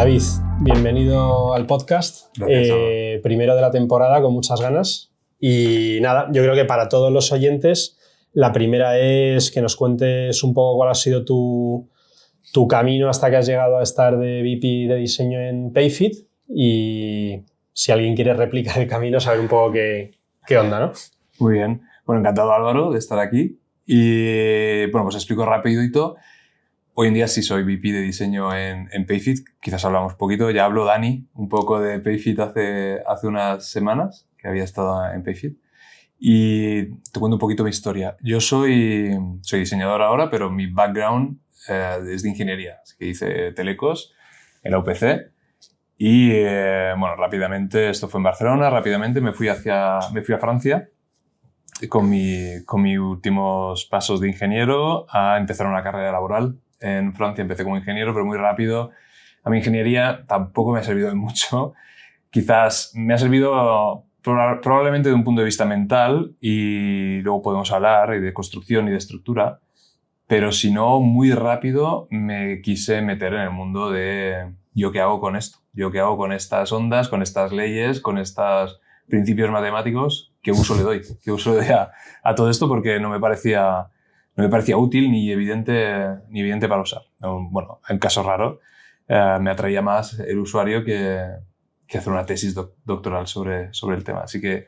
David, bienvenido al podcast. Gracias, primero de la temporada, con muchas ganas. Y nada, yo creo que para todos los oyentes, la primera es que nos cuentes un poco cuál ha sido tu camino hasta que has llegado a estar de VP de diseño en Payfit, y si alguien quiere replicar el camino, saber un poco qué onda, ¿no? Muy bien. Bueno, encantado, Álvaro, de estar aquí. Y bueno, pues explico rapidito. Hoy en día sí soy VP de diseño en Payfit. Quizás hablamos poquito. Ya habló Dani un poco de Payfit hace unas semanas, que había estado en Payfit. Y te cuento un poquito mi historia. Yo soy diseñador ahora, pero mi background es de ingeniería. Así que hice telecos en la UPC. Y bueno, rápidamente, esto fue en Barcelona, rápidamente me fui a Francia con mis últimos pasos de ingeniero a empezar una carrera laboral. En Francia empecé como ingeniero, pero muy rápido. A mi ingeniería tampoco me ha servido de mucho. Quizás me ha servido probablemente de un punto de vista mental, y luego podemos hablar de construcción y de estructura, pero si no, muy rápido me quise meter en el mundo de yo qué hago con esto, yo qué hago con estas ondas, con estas leyes, con estos principios matemáticos, qué uso le doy a todo esto, porque no me parecía útil ni evidente para usar. Bueno, en caso raro, me atraía más el usuario que hacer una tesis doctoral sobre el tema. Así que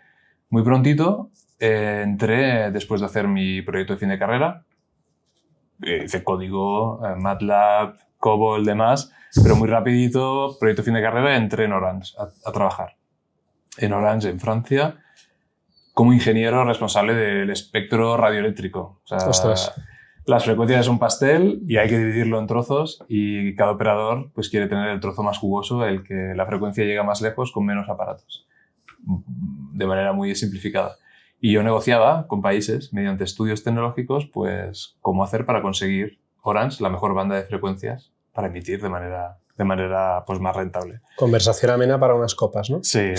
muy prontito entré, después de hacer mi proyecto de fin de carrera, hice código, MATLAB, COBOL, demás, pero muy rapidito, proyecto de fin de carrera, entré en Orange a trabajar. En Orange, en Francia, como ingeniero responsable del espectro radioeléctrico. O sea, Ostras. las frecuencias son pastel y hay que dividirlo en trozos, y cada operador pues quiere tener el trozo más jugoso, el que la frecuencia llega más lejos con menos aparatos, de manera muy simplificada. Y yo negociaba con países, mediante estudios tecnológicos, pues cómo hacer para conseguir Orange la mejor banda de frecuencias para emitir de manera pues más rentable. Conversación amena para unas copas, ¿no? Sí.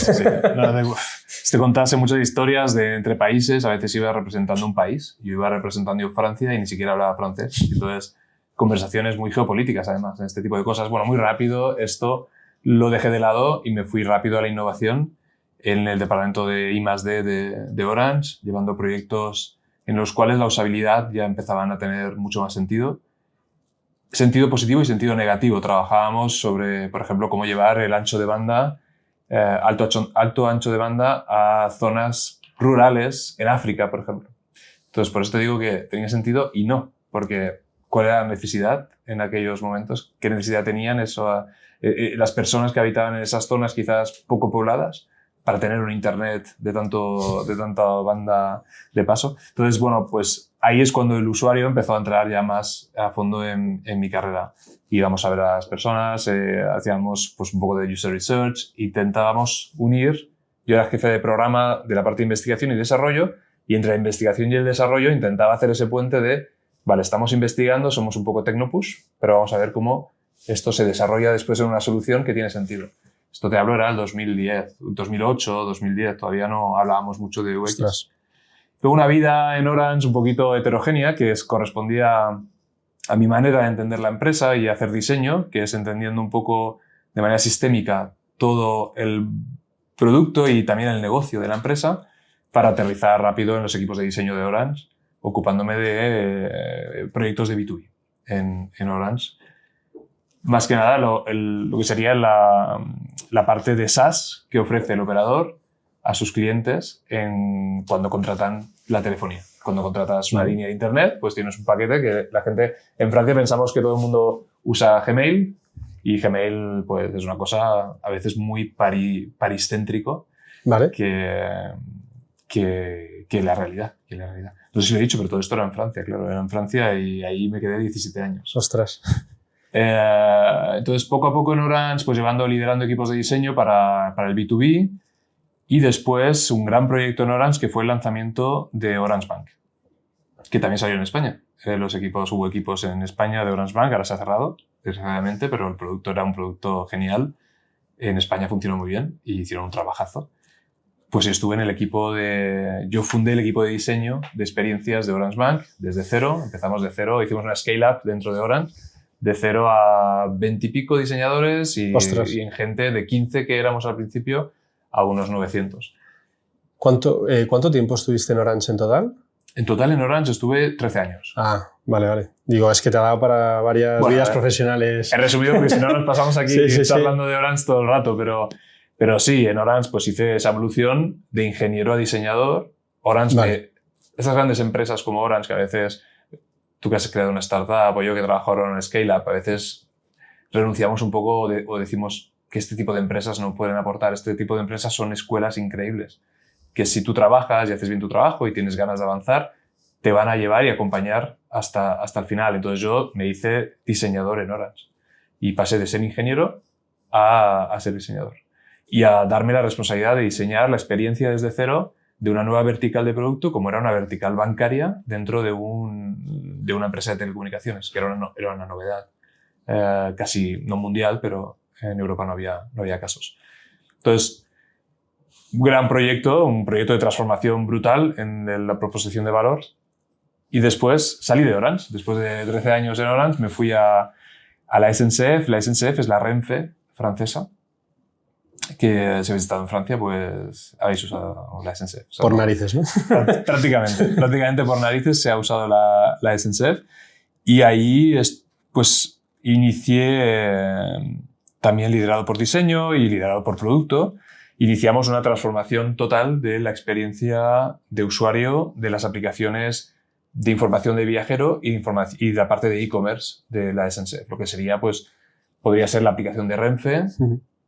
Te contase muchas historias entre países. A veces iba representando un país. Yo iba representando Francia y ni siquiera hablaba francés. Entonces, conversaciones muy geopolíticas, además, en este tipo de cosas. Bueno, muy rápido esto lo dejé de lado y me fui rápido a la innovación en el departamento de I+D de Orange, llevando proyectos en los cuales la usabilidad ya empezaban a tener mucho más sentido positivo y sentido negativo. Trabajábamos sobre, por ejemplo, cómo llevar el ancho de banda, alto ancho de banda a zonas rurales en África, por ejemplo. Entonces, por eso te digo que tenía sentido y no, porque ¿cuál era la necesidad en aquellos momentos? ¿Qué necesidad tenían las personas que habitaban en esas zonas quizás poco pobladas para tener un internet de tanta banda de paso? Entonces, bueno, pues ahí es cuando el usuario empezó a entrar ya más a fondo en mi carrera. Íbamos a ver a las personas, hacíamos pues un poco de user research, intentábamos unir. Yo era jefe de programa de la parte de investigación y desarrollo, y entre la investigación y el desarrollo intentaba hacer ese puente de, vale, estamos investigando, somos un poco tecnopush, pero vamos a ver cómo esto se desarrolla después en una solución que tiene sentido. Esto te hablo, era el 2010, 2008, 2010, todavía no hablábamos mucho de UX. Ostras. Tuve una vida en Orange un poquito heterogénea, que correspondía a mi manera de entender la empresa y hacer diseño, que es entendiendo un poco de manera sistémica todo el producto y también el negocio de la empresa, para aterrizar rápido en los equipos de diseño de Orange, ocupándome de proyectos de B2B en Orange. Más que nada lo que sería la parte de SaaS que ofrece el operador a sus clientes cuando contratan la telefonía. Cuando contratas una línea de internet, pues tienes un paquete que la gente... En Francia pensamos que todo el mundo usa Gmail, y Gmail pues es una cosa a veces muy paricéntrico, Vale. que la realidad. No sé si lo he dicho, pero todo esto era en Francia, claro. Era en Francia y ahí me quedé 17 años. Ostras. Entonces, poco a poco en Orange, pues liderando equipos de diseño para el B2B, y después un gran proyecto en Orange que fue el lanzamiento de Orange Bank, que también salió en España. Hubo equipos en España de Orange Bank, ahora se ha cerrado, desgraciadamente, pero el producto era un producto genial. En España funcionó muy bien y hicieron un trabajazo. Pues yo fundé el equipo de diseño de experiencias de Orange Bank desde cero. Empezamos de cero, hicimos una scale-up dentro de Orange de 0 a 20 y pico diseñadores y en gente de 15 que éramos al principio a unos 900. ¿Cuánto tiempo estuviste en Orange en total? En total en Orange estuve 13 años. Ah, vale. Digo, es que te ha dado para varias vidas profesionales. He resumido porque si no nos pasamos aquí hablando de Orange todo el rato, pero sí, en Orange pues hice esa evolución de ingeniero a diseñador. Orange, esas grandes empresas como Orange, que a veces tú que has creado una startup o yo que trabajo ahora en un scale-up, a veces renunciamos un poco o decimos que este tipo de empresas no pueden aportar. Este tipo de empresas son escuelas increíbles, que si tú trabajas y haces bien tu trabajo y tienes ganas de avanzar, te van a llevar y acompañar hasta el final. Entonces yo me hice diseñador en Orange y pasé de ser ingeniero a ser diseñador y a darme la responsabilidad de diseñar la experiencia desde cero de una nueva vertical de producto, como era una vertical bancaria dentro de una empresa de telecomunicaciones, que era una novedad, casi no mundial, pero en Europa no había casos. Entonces, un gran proyecto, un proyecto de transformación brutal en la proposición de valor. Y después salí de Orange. Después de 13 años en Orange me fui a la SNCF. La SNCF es la Renfe francesa, que si habéis estado en Francia, pues habéis usado la SNCF. O sea, por narices, ¿no? Prácticamente por narices se ha usado la SNCF. Y ahí pues inicié también liderado por diseño y liderado por producto. Iniciamos una transformación total de la experiencia de usuario de las aplicaciones de información de viajero y de la parte de e-commerce de la SNCF. Lo que sería, pues, podría ser la aplicación de Renfe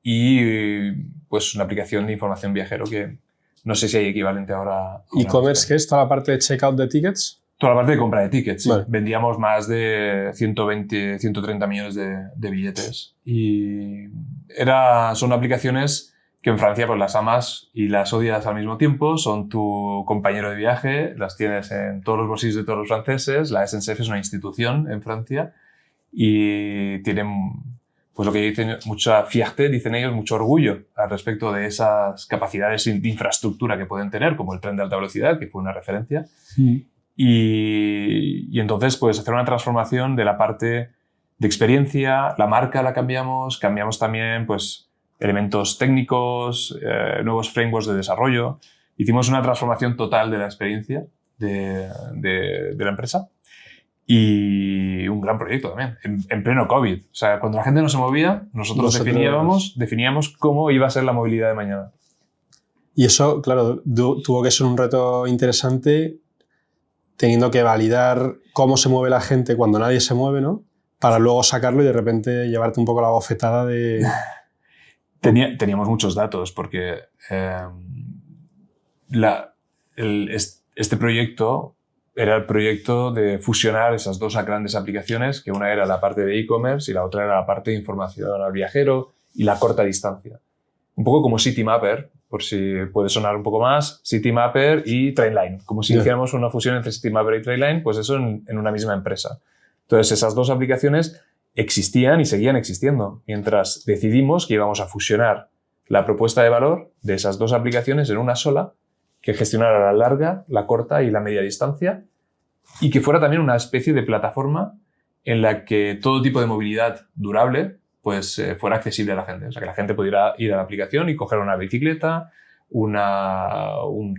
y pues una aplicación de información viajero que no sé si hay equivalente ahora. ¿E-commerce qué es? ¿Toda la parte de checkout de tickets? Toda la parte de compra de tickets. Vale. Vendíamos más de 120, 130 millones de billetes. Y son aplicaciones que en Francia pues las amas y las odias al mismo tiempo, son tu compañero de viaje, las tienes en todos los bolsillos de todos los franceses. La SNCF es una institución en Francia y tienen, pues lo que dicen, mucha fierté, dicen ellos, mucho orgullo al respecto de esas capacidades de infraestructura que pueden tener, como el tren de alta velocidad, que fue una referencia. Y entonces, pues hacer una transformación de la parte de experiencia, la marca la cambiamos también, pues, elementos técnicos, nuevos frameworks de desarrollo. Hicimos una transformación total de la experiencia de la empresa y un gran proyecto también, en pleno COVID. O sea, cuando la gente no se movía, nosotros definíamos cómo iba a ser la movilidad de mañana. Y eso, claro, tuvo que ser un reto interesante teniendo que validar cómo se mueve la gente cuando nadie se mueve, ¿no? Para luego sacarlo y de repente llevarte un poco la bofetada de... Teníamos muchos datos porque este proyecto era el proyecto de fusionar esas dos grandes aplicaciones, que una era la parte de e-commerce y la otra era la parte de información al viajero y la corta distancia. Un poco como Citymapper, por si puede sonar un poco más, Citymapper y Trainline. Como si hiciéramos una fusión entre Citymapper y Trainline, pues eso en una misma empresa. Entonces esas dos aplicaciones existían y seguían existiendo, mientras decidimos que íbamos a fusionar la propuesta de valor de esas dos aplicaciones en una sola, que gestionara la larga, la corta y la media distancia, y que fuera también una especie de plataforma en la que todo tipo de movilidad durable pues, fuera accesible a la gente. O sea, que la gente pudiera ir a la aplicación y coger una bicicleta, un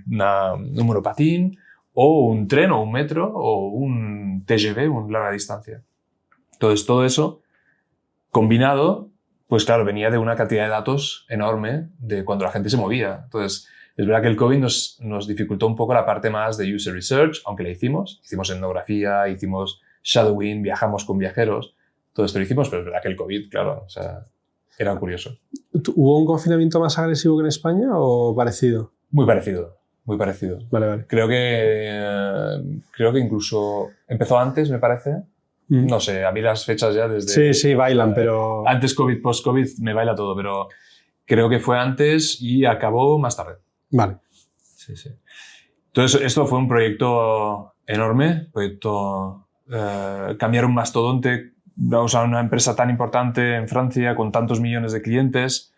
monopatín, o un tren, o un metro, o un TGV, una larga distancia. Entonces, todo eso combinado, pues claro, venía de una cantidad de datos enorme de cuando la gente se movía. Entonces, es verdad que el COVID nos dificultó un poco la parte más de user research, aunque la hicimos. Hicimos etnografía, hicimos shadowing, viajamos con viajeros. Todo esto lo hicimos, pero es verdad que el COVID, claro, o sea, era curioso. ¿Hubo un confinamiento más agresivo que en España o parecido? Muy parecido, muy parecido. Vale. Creo que incluso empezó antes, me parece. No sé, a mí las fechas ya desde... Sí, bailan, pero... Antes COVID, post-COVID, me baila todo, pero creo que fue antes y acabó más tarde. Vale. Sí. Entonces, esto fue un proyecto enorme, cambiar un mastodonte, vamos a una empresa tan importante en Francia, con tantos millones de clientes,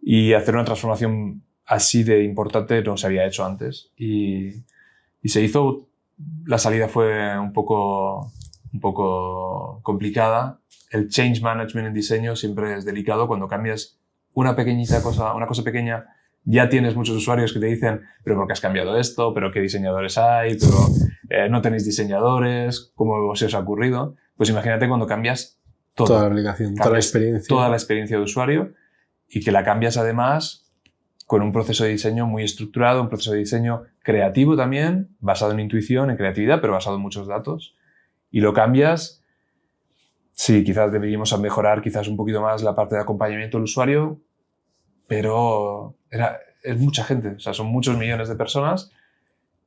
y hacer una transformación así de importante no se había hecho antes. Y se hizo, la salida fue un poco complicada, el change management en diseño siempre es delicado. Cuando cambias una cosa pequeña, ya tienes muchos usuarios que te dicen, pero ¿por qué has cambiado esto? ¿Pero qué diseñadores hay? ¿Pero no tenéis diseñadores? ¿Cómo se os ha ocurrido? Pues imagínate cuando cambias todo. Toda la aplicación, toda la experiencia. Toda la experiencia de usuario y que la cambias además con un proceso de diseño muy estructurado, un proceso de diseño creativo también, basado en intuición, en creatividad, pero basado en muchos datos. Y lo cambias, sí, quizás deberíamos mejorar quizás un poquito más la parte de acompañamiento del usuario, pero es mucha gente, o sea, son muchos millones de personas.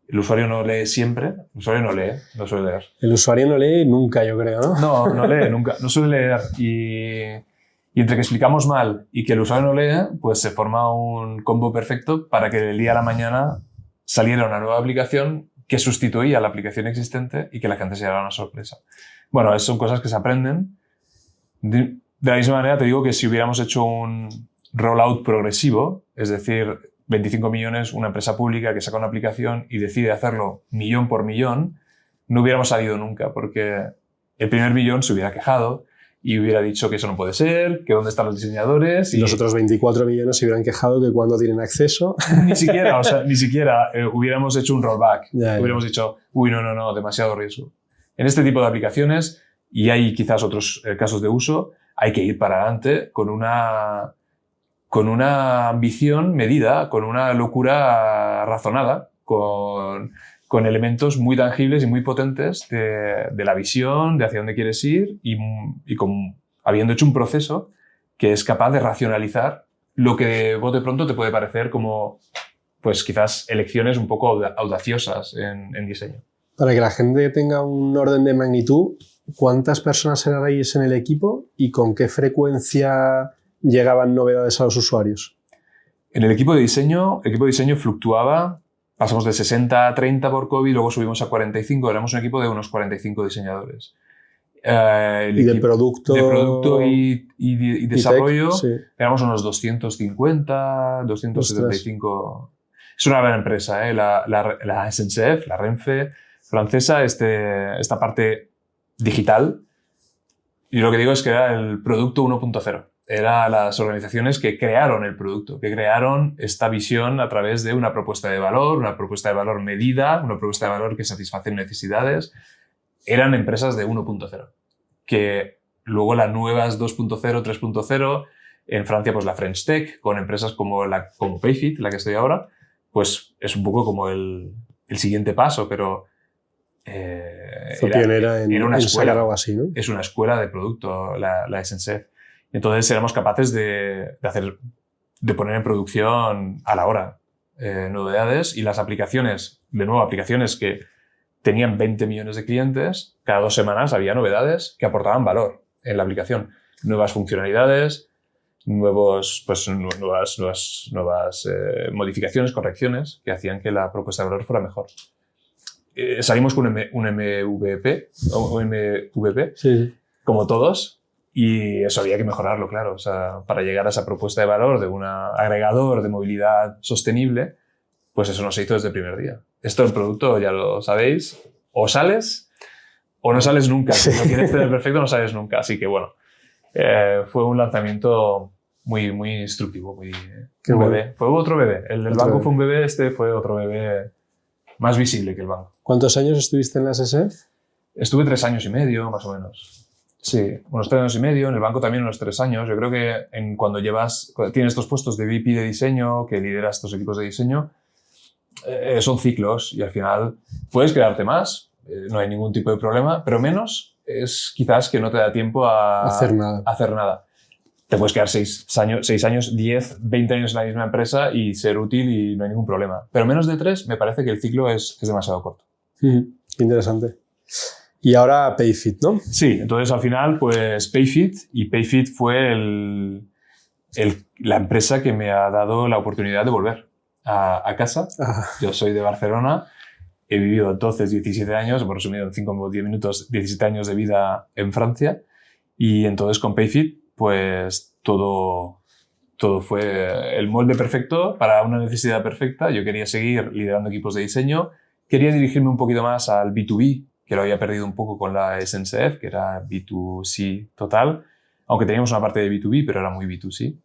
El usuario no lee siempre, el usuario no lee, no suele leer. El usuario no lee nunca, yo creo, ¿no? No lee nunca, no suele leer. Y entre que explicamos mal y que el usuario no lee, pues se forma un combo perfecto para que del día a la mañana saliera una nueva aplicación que sustituía a la aplicación existente y que la gente se llevara una sorpresa. Bueno, son cosas que se aprenden. De la misma manera te digo que si hubiéramos hecho un rollout progresivo, es decir, 25 millones, una empresa pública que saca una aplicación y decide hacerlo millón por millón, no hubiéramos salido nunca, porque el primer millón se hubiera quejado y hubiera dicho que eso no puede ser, que dónde están los diseñadores. Y los otros 24 millones se hubieran quejado que cuando tienen acceso... Ni siquiera hubiéramos hecho un rollback. Hubiéramos dicho, no, demasiado riesgo. En este tipo de aplicaciones, y hay quizás otros casos de uso, hay que ir para adelante con una ambición medida, con una locura razonada, con elementos muy tangibles y muy potentes de la visión, de hacia dónde quieres ir y habiendo hecho un proceso que es capaz de racionalizar lo que de bote pronto te puede parecer como, pues quizás elecciones un poco audaciosas en diseño. Para que la gente tenga un orden de magnitud, ¿cuántas personas erais en el equipo y con qué frecuencia llegaban novedades a los usuarios? En el equipo de diseño fluctuaba. Pasamos de 60 a 30 por COVID, luego subimos a 45. Éramos un equipo de unos 45 diseñadores. ¿Y de producto? De producto y desarrollo, tech, sí. Éramos unos 250, 275. Es una gran empresa, ¿eh? La SNCF, la Renfe francesa, esta parte digital. Y lo que digo es que era el producto 1.0. Eran las organizaciones que crearon el producto, que crearon esta visión a través de una propuesta de valor medida, una propuesta de valor que satisface necesidades. Eran empresas de 1.0, que luego las nuevas 2.0, 3.0, en Francia pues la French Tech, con empresas como Payfit, la que estoy ahora, pues es un poco como el siguiente paso, pero era una escuela, algo así, ¿no? Es una escuela de producto, la SNCF. Entonces éramos capaces de poner en producción a la hora novedades y las aplicaciones, de nuevo, aplicaciones que tenían 20 millones de clientes, cada 2 semanas había novedades que aportaban valor en la aplicación. Nuevas funcionalidades, nuevas modificaciones, correcciones que hacían que la propuesta de valor fuera mejor. Salimos con un MVP, sí. Como todos. Y eso había que mejorarlo, claro. O sea, para llegar a esa propuesta de valor de un agregador de movilidad sostenible, pues eso no se hizo desde el primer día. Esto en producto, ya lo sabéis, o sales o no sales nunca. Si no quieres tener perfecto, no sales nunca. Así que bueno, fue un lanzamiento muy, muy instructivo. Qué bueno. Bebé. Fue otro bebé. El del banco fue un bebé, este fue otro bebé más visible que el banco. ¿Cuántos años estuviste en la SSF? Estuve 3 años y medio, más o menos. Sí, unos 3 años y medio, en el banco también unos 3 años. Yo creo que cuando tienes estos puestos de VP de diseño, que lideras estos equipos de diseño, son ciclos y al final puedes quedarte más, no hay ningún tipo de problema, pero menos es quizás que no te da tiempo a hacer nada. Te puedes quedar 6 años, 10, 20 años en la misma empresa y ser útil y no hay ningún problema. Pero menos de 3 me parece que el ciclo es demasiado corto. Interesante. Y ahora Payfit, ¿no? Sí, entonces al final pues Payfit fue la empresa que me ha dado la oportunidad de volver a casa. Yo soy de Barcelona, he vivido entonces 17 años, hemos resumido en 5 o 10 minutos, 17 años de vida en Francia y entonces con Payfit pues todo fue el molde perfecto para una necesidad perfecta. Yo quería seguir liderando equipos de diseño, quería dirigirme un poquito más al B2B, que lo había perdido un poco con la SNCF, que era B2C total, aunque teníamos una parte de B2B, pero era muy B2C.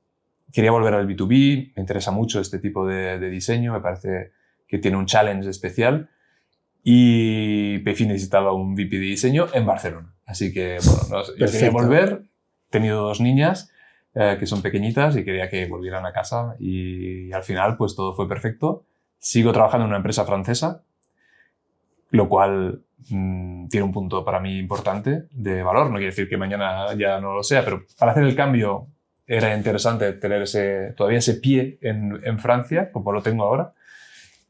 Quería volver al B2B, me interesa mucho este tipo de diseño, me parece que tiene un challenge especial, y Payfit necesitaba un VP de diseño en Barcelona. Así que, bueno, yo quería volver, he tenido 2 niñas que son pequeñitas y quería que volvieran a casa, y al final pues todo fue perfecto. Sigo trabajando en una empresa francesa, lo cual tiene un punto para mí importante de valor. No quiere decir que mañana ya no lo sea, pero para hacer el cambio era interesante tener todavía ese pie en Francia, como lo tengo ahora,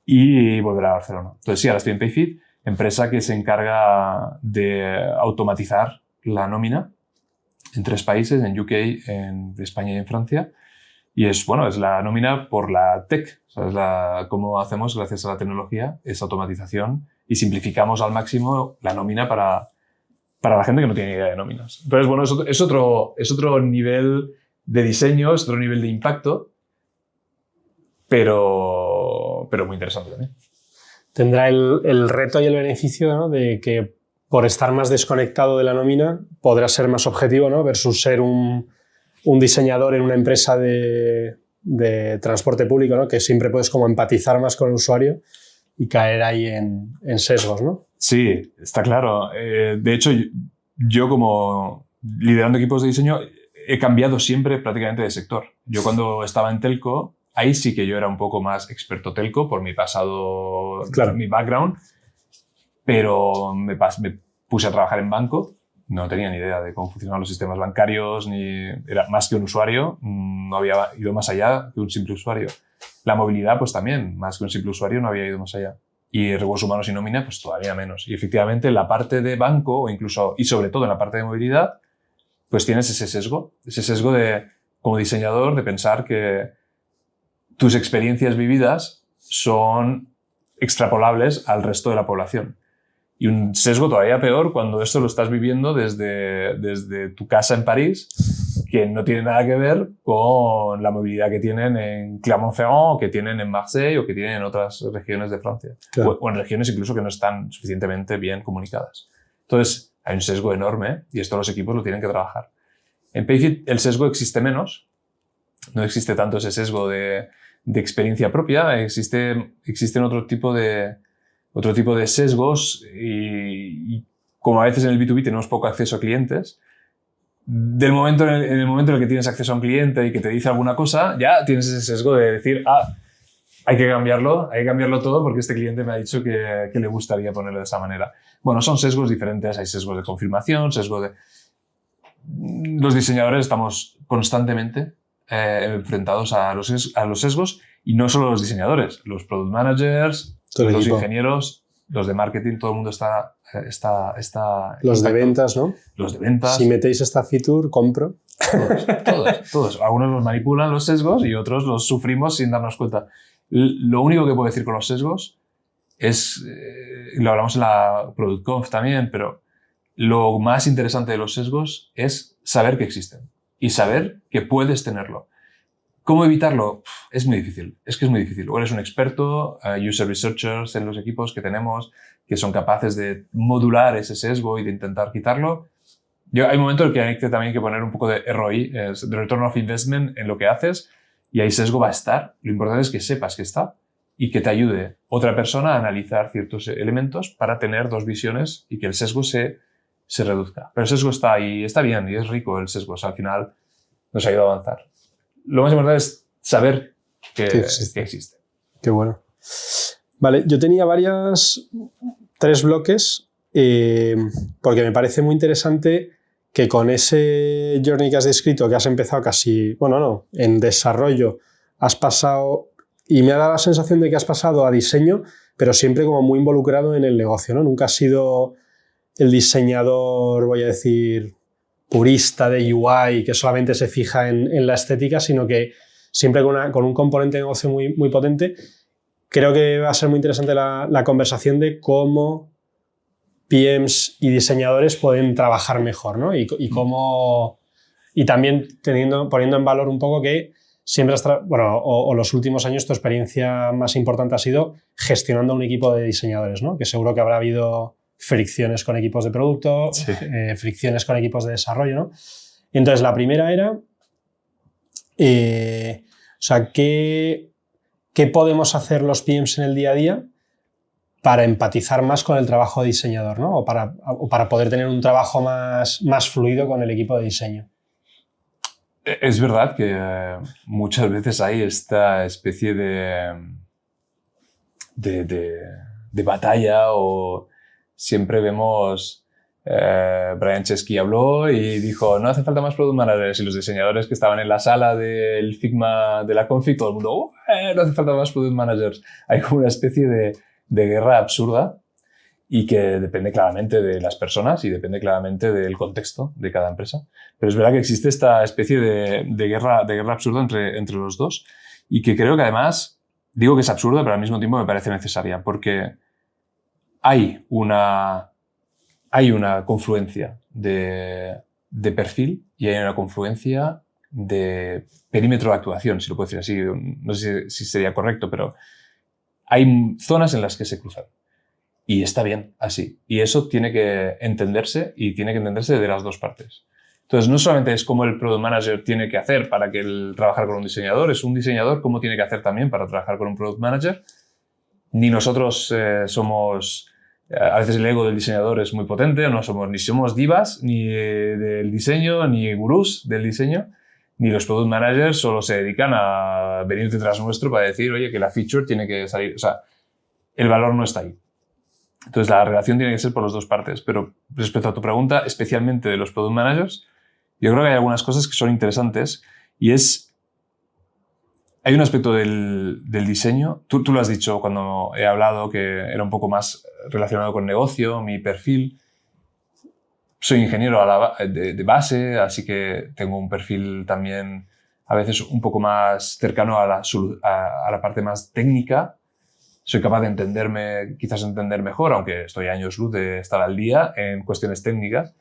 y volver a Barcelona. Entonces sí, ahora estoy en Payfit, empresa que se encarga de automatizar la nómina en 3 países, en UK, en España y en Francia. Y es la nómina por la tech. O sea, cómo hacemos, gracias a la tecnología, esa automatización, y simplificamos al máximo la nómina para la gente que no tiene idea de nóminas. Entonces, bueno, es otro nivel de diseño, es otro nivel de impacto, pero muy interesante también. Tendrá el reto y el beneficio, ¿no?, de que por estar más desconectado de la nómina podrá ser más objetivo, ¿no?, versus ser un diseñador en una empresa de transporte público, ¿no?, que siempre puedes como empatizar más con el usuario y caer ahí en sesgos, ¿no? Sí, está claro. De hecho, yo como liderando equipos de diseño he cambiado siempre prácticamente de sector. Yo cuando estaba en telco, ahí sí que yo era un poco más experto telco por mi pasado, claro, mi background, pero me puse a trabajar en banco. No tenía ni idea de cómo funcionaban los sistemas bancarios, ni era más que un usuario, no había ido más allá que un simple usuario. La movilidad, pues también, más que un simple usuario, no había ido más allá. Y recursos humanos y nómina, pues todavía menos. Y efectivamente, la parte de banco, o incluso, y sobre todo en la parte de movilidad, pues tienes ese sesgo de, como diseñador, de pensar que tus experiencias vividas son extrapolables al resto de la población. Y un sesgo todavía peor cuando esto lo estás viviendo desde tu casa en París, que no tiene nada que ver con la movilidad que tienen en Clermont-Ferrand, o que tienen en Marseille, o que tienen en otras regiones de Francia. Claro. O en regiones incluso que no están suficientemente bien comunicadas. Entonces, hay un sesgo enorme y esto los equipos lo tienen que trabajar. En Payfit el sesgo existe menos. No existe tanto ese sesgo de experiencia propia. Existen otro tipo de sesgos y como a veces en el B2B tenemos poco acceso a clientes, en el momento en el que tienes acceso a un cliente y que te dice alguna cosa, ya tienes ese sesgo de decir, hay que cambiarlo todo porque este cliente me ha dicho que le gustaría ponerlo de esa manera. Bueno, son sesgos diferentes, hay sesgos de confirmación, Los diseñadores estamos constantemente enfrentados a los sesgos, y no solo los diseñadores, los product managers, los ingenieros, los de marketing, todo el mundo está los de ventas, ¿no? Los de ventas. Si metéis esta feature, compro. Todos. Algunos los manipulan los sesgos y otros los sufrimos sin darnos cuenta. Lo único que puedo decir con los sesgos es, lo hablamos en la ProductConf también, pero lo más interesante de los sesgos es saber que existen y saber que puedes tenerlo. ¿Cómo evitarlo? Es muy difícil. Es que es muy difícil. O eres un experto, user researchers en los equipos que tenemos, que son capaces de modular ese sesgo y de intentar quitarlo. Hay momentos en que hay también que poner un poco de ROI, de Return of Investment, en lo que haces, y ahí sesgo va a estar. Lo importante es que sepas que está y que te ayude otra persona a analizar ciertos elementos para tener 2 visiones y que el sesgo se reduzca. Pero el sesgo está ahí, está bien y es rico el sesgo. O sea, al final nos ayuda a avanzar. Lo más importante es saber que existe. Qué bueno. Vale, yo tenía 3 bloques, porque me parece muy interesante que con ese journey que has descrito, que has empezado en desarrollo, has pasado, y me ha dado la sensación de que has pasado a diseño, pero siempre como muy involucrado en el negocio, ¿no? Nunca has sido el diseñador, voy a decir, purista de UI, que solamente se fija en la estética, sino que siempre con un componente de negocio muy, muy potente. Creo que va a ser muy interesante la conversación de cómo PMs y diseñadores pueden trabajar mejor, ¿no? Y también poniendo en valor un poco que siempre o los últimos años tu experiencia más importante ha sido gestionando un equipo de diseñadores, ¿no? Que seguro que habrá habido fricciones con equipos de producto, Sí. fricciones con equipos de desarrollo, ¿no? Entonces, la primera era, o sea, ¿qué podemos hacer los PMs en el día a día para empatizar más con el trabajo de diseñador, ¿no? O para poder tener un trabajo más fluido con el equipo de diseño? Es verdad que muchas veces hay esta especie de batalla, o siempre vemos... Brian Chesky habló y dijo, no hace falta más product managers, y los diseñadores que estaban en la sala del Figma de la config, todo el mundo, no hace falta más product managers. Hay como una especie de guerra absurda, y que depende claramente de las personas y depende claramente del contexto de cada empresa. Pero es verdad que existe esta especie de guerra absurda entre los dos, y que creo que además, digo que es absurda, pero al mismo tiempo me parece necesaria, porque hay una confluencia de perfil y hay una confluencia de perímetro de actuación, si lo puedo decir así. No sé si sería correcto, pero hay zonas en las que se cruzan. Y está bien así. Y eso tiene que entenderse, y tiene que entenderse de las dos partes. Entonces, no solamente es cómo el product manager tiene que hacer para trabajar con un diseñador, es un diseñador cómo tiene que hacer también para trabajar con un product manager. Ni nosotros somos... A veces el ego del diseñador es muy potente, ni somos divas ni del diseño, ni gurús del diseño, ni los product managers solo se dedican a venir detrás nuestro para decir, oye, que la feature tiene que salir. O sea, el valor no está ahí. Entonces, la relación tiene que ser por las dos partes. Pero respecto a tu pregunta, especialmente de los product managers, yo creo que hay algunas cosas que son interesantes, y hay un aspecto del diseño, tú lo has dicho cuando he hablado, que era un poco más relacionado con negocio, mi perfil. Soy ingeniero de base, así que tengo un perfil también a veces un poco más cercano a la parte más técnica. Soy capaz de quizás entender mejor, aunque estoy a años luz de estar al día en cuestiones técnicas,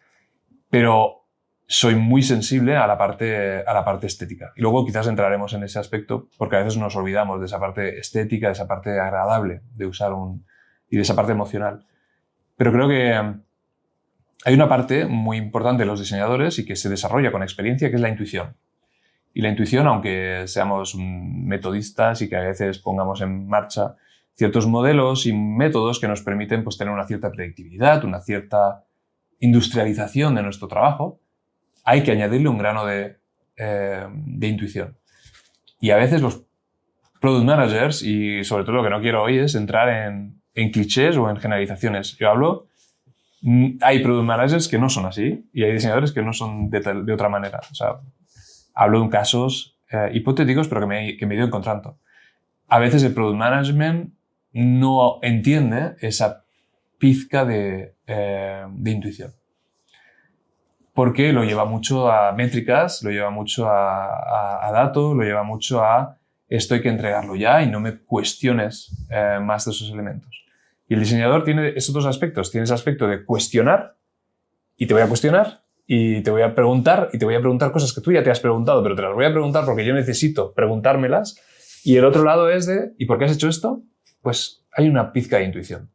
pero soy muy sensible a la parte estética. Y luego quizás entraremos en ese aspecto, porque a veces nos olvidamos de esa parte estética, de esa parte agradable de usar y de esa parte emocional. Pero creo que hay una parte muy importante de los diseñadores y que se desarrolla con experiencia, que es la intuición. Y la intuición, aunque seamos metodistas y que a veces pongamos en marcha ciertos modelos y métodos que nos permiten, pues, tener una cierta predictibilidad, una cierta industrialización de nuestro trabajo, hay que añadirle un grano de intuición. Y a veces los product managers, y sobre todo lo que no quiero hoy es entrar en clichés o en generalizaciones. Hay product managers que no son así, y hay diseñadores que no son de otra manera. O sea, hablo de casos hipotéticos, pero que me he ido encontrando. A veces el product management no entiende esa pizca de intuición, porque lo lleva mucho a métricas, lo lleva mucho a datos, lo lleva mucho a esto hay que entregarlo ya y no me cuestiones más de esos elementos. Y el diseñador tiene esos dos aspectos. Tiene ese aspecto de cuestionar, y te voy a cuestionar, y te voy a preguntar, cosas que tú ya te has preguntado, pero te las voy a preguntar porque yo necesito preguntármelas. Y el otro lado es ¿y por qué has hecho esto? Pues hay una pizca de intuición.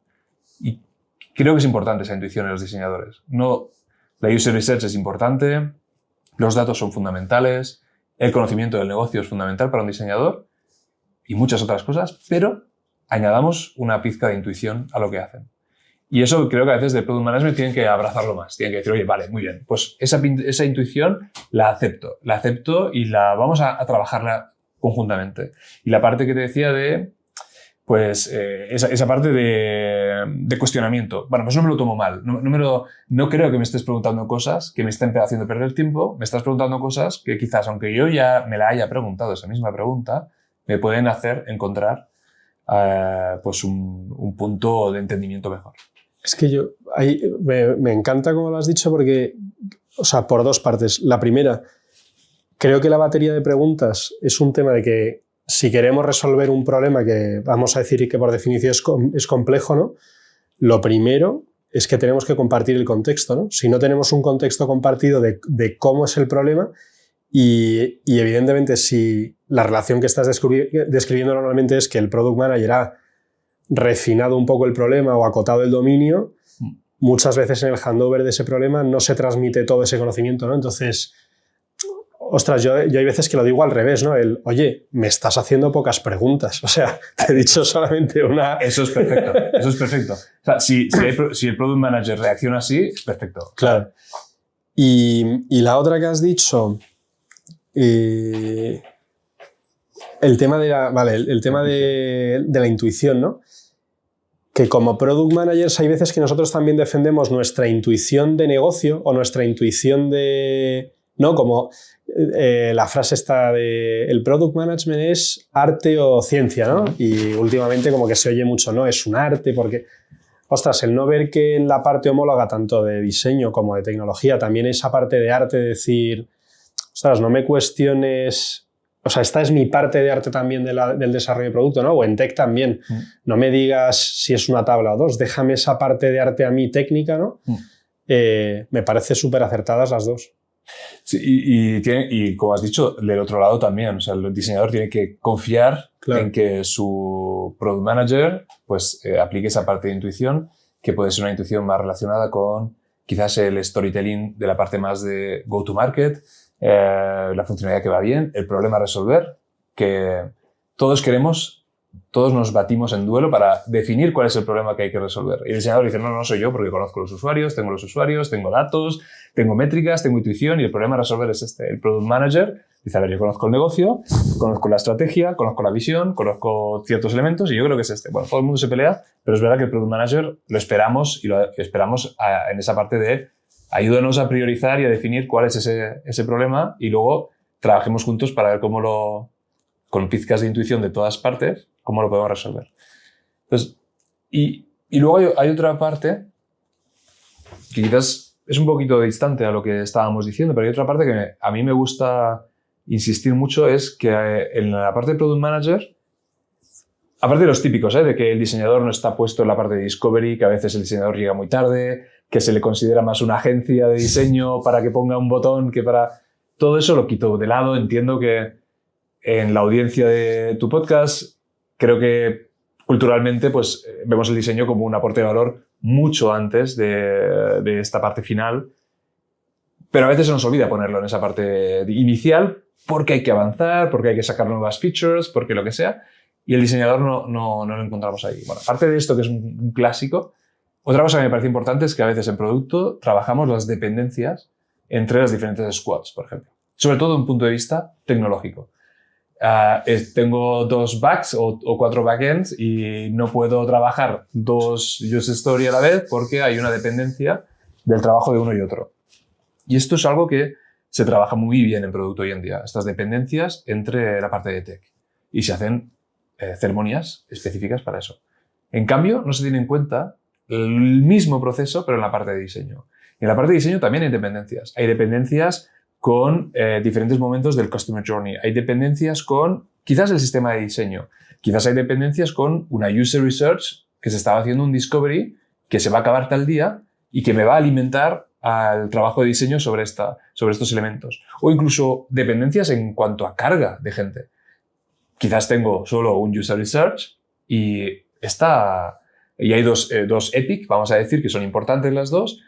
Y creo que es importante esa intuición en los diseñadores. La user research es importante, los datos son fundamentales, el conocimiento del negocio es fundamental para un diseñador y muchas otras cosas, pero añadamos una pizca de intuición a lo que hacen. Y eso creo que a veces de Product Management tienen que abrazarlo más. Tienen que decir, oye, vale, muy bien, pues esa intuición la acepto y vamos a trabajarla conjuntamente. Y la parte que te decía esa parte de cuestionamiento. Bueno, pues no me lo tomo mal. No creo que me estés preguntando cosas que me estén haciendo perder tiempo. Me estás preguntando cosas que quizás, aunque yo ya me la haya preguntado, esa misma pregunta, me pueden hacer encontrar pues un punto de entendimiento mejor. Es que me encanta como lo has dicho, porque, o sea, por dos partes. La primera, creo que la batería de preguntas es un tema de que si queremos resolver un problema que vamos a decir que por definición es complejo, ¿no? Lo primero es que tenemos que compartir el contexto, ¿no? Si no tenemos un contexto compartido de cómo es el problema, y evidentemente si la relación que estás describiendo normalmente es que el product manager ha refinado un poco el problema o acotado el dominio, muchas veces en el handover de ese problema no se transmite todo ese conocimiento, ¿no? Entonces, ostras, yo hay veces que lo digo al revés, ¿no? Oye, me estás haciendo pocas preguntas. O sea, te he dicho solamente una... Eso es perfecto, eso es perfecto. O sea, si el Product Manager reacciona así, perfecto. Claro. Y la otra que has dicho, el tema de la intuición, ¿no? Que como Product Managers hay veces que nosotros también defendemos nuestra intuición de negocio o nuestra intuición de... ¿no? Como la frase está de el Product Management es arte o ciencia, ¿no? Y últimamente como que se oye mucho, ¿no? Es un arte porque... Ostras, el no ver que en la parte homóloga tanto de diseño como de tecnología también esa parte de arte, decir, ostras, no me cuestiones... O sea, esta es mi parte de arte también del desarrollo de producto, ¿no? O en tech también. No me digas si es una tabla o dos, déjame esa parte de arte a mí técnica, ¿no? Me parece súper acertadas las dos. Sí, y como has dicho, del otro lado también. O sea, el diseñador tiene que confiar en que su product manager pues, aplique esa parte de intuición, que puede ser una intuición más relacionada con quizás el storytelling de la parte más de go-to-market, la funcionalidad que va bien, el problema a resolver, que todos nos batimos en duelo para definir cuál es el problema que hay que resolver. Y el diseñador dice, no soy yo porque conozco los usuarios, tengo datos, tengo métricas, tengo intuición y el problema a resolver es este. El Product Manager dice, a ver, yo conozco el negocio, conozco la estrategia, conozco la visión, conozco ciertos elementos y yo creo que es este. Bueno, todo el mundo se pelea, pero es verdad que el Product Manager lo esperamos en esa parte de ayúdanos a priorizar y a definir cuál es ese problema y luego trabajemos juntos para ver con pizcas de intuición de todas partes, cómo lo podemos resolver. Entonces, y luego hay otra parte que quizás es un poquito distante a lo que estábamos diciendo, pero hay otra parte que a mí me gusta insistir mucho, es que en la parte de Product Manager, aparte de los típicos, de que el diseñador no está puesto en la parte de Discovery, que a veces el diseñador llega muy tarde, que se le considera más una agencia de diseño para que ponga un botón que para... Todo eso lo quito de lado. Entiendo que en la audiencia de tu podcast, creo que culturalmente pues, vemos el diseño como un aporte de valor mucho antes de esta parte final, pero a veces se nos olvida ponerlo en esa parte inicial porque hay que avanzar, porque hay que sacar nuevas features, porque lo que sea, y el diseñador no lo encontramos ahí. Bueno, aparte de esto, que es un clásico, otra cosa que me parece importante es que a veces en producto trabajamos las dependencias entre las diferentes squads, por ejemplo, sobre todo desde un punto de vista tecnológico. Tengo 2 backs o 4 backends y no puedo trabajar 2 user story a la vez porque hay una dependencia del trabajo de uno y otro. Y esto es algo que se trabaja muy bien en producto hoy en día, estas dependencias entre la parte de tech. Y se hacen ceremonias específicas para eso. En cambio, no se tiene en cuenta el mismo proceso, pero en la parte de diseño. Y en la parte de diseño también hay dependencias. Hay dependencias con diferentes momentos del Customer Journey. Hay dependencias con quizás el sistema de diseño. Quizás hay dependencias con una User Research que se estaba haciendo un Discovery que se va a acabar tal día y que me va a alimentar al trabajo de diseño sobre estos elementos. O incluso dependencias en cuanto a carga de gente. Quizás tengo solo un User Research y hay dos Epic, vamos a decir, que son importantes las dos,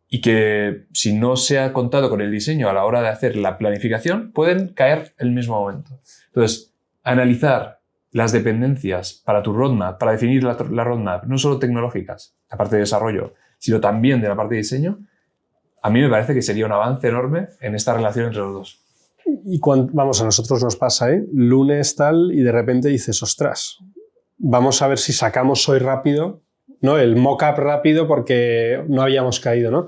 y que si no se ha contado con el diseño a la hora de hacer la planificación, pueden caer en el mismo momento. Entonces, analizar las dependencias para tu roadmap, para definir la roadmap, no solo tecnológicas, la parte de desarrollo, sino también de la parte de diseño, a mí me parece que sería un avance enorme en esta relación entre los dos. Y vamos, a nosotros nos pasa, lunes tal, y de repente dices, ostras, vamos a ver si sacamos hoy rápido, ¿no? El mock-up rápido porque no habíamos caído, ¿no?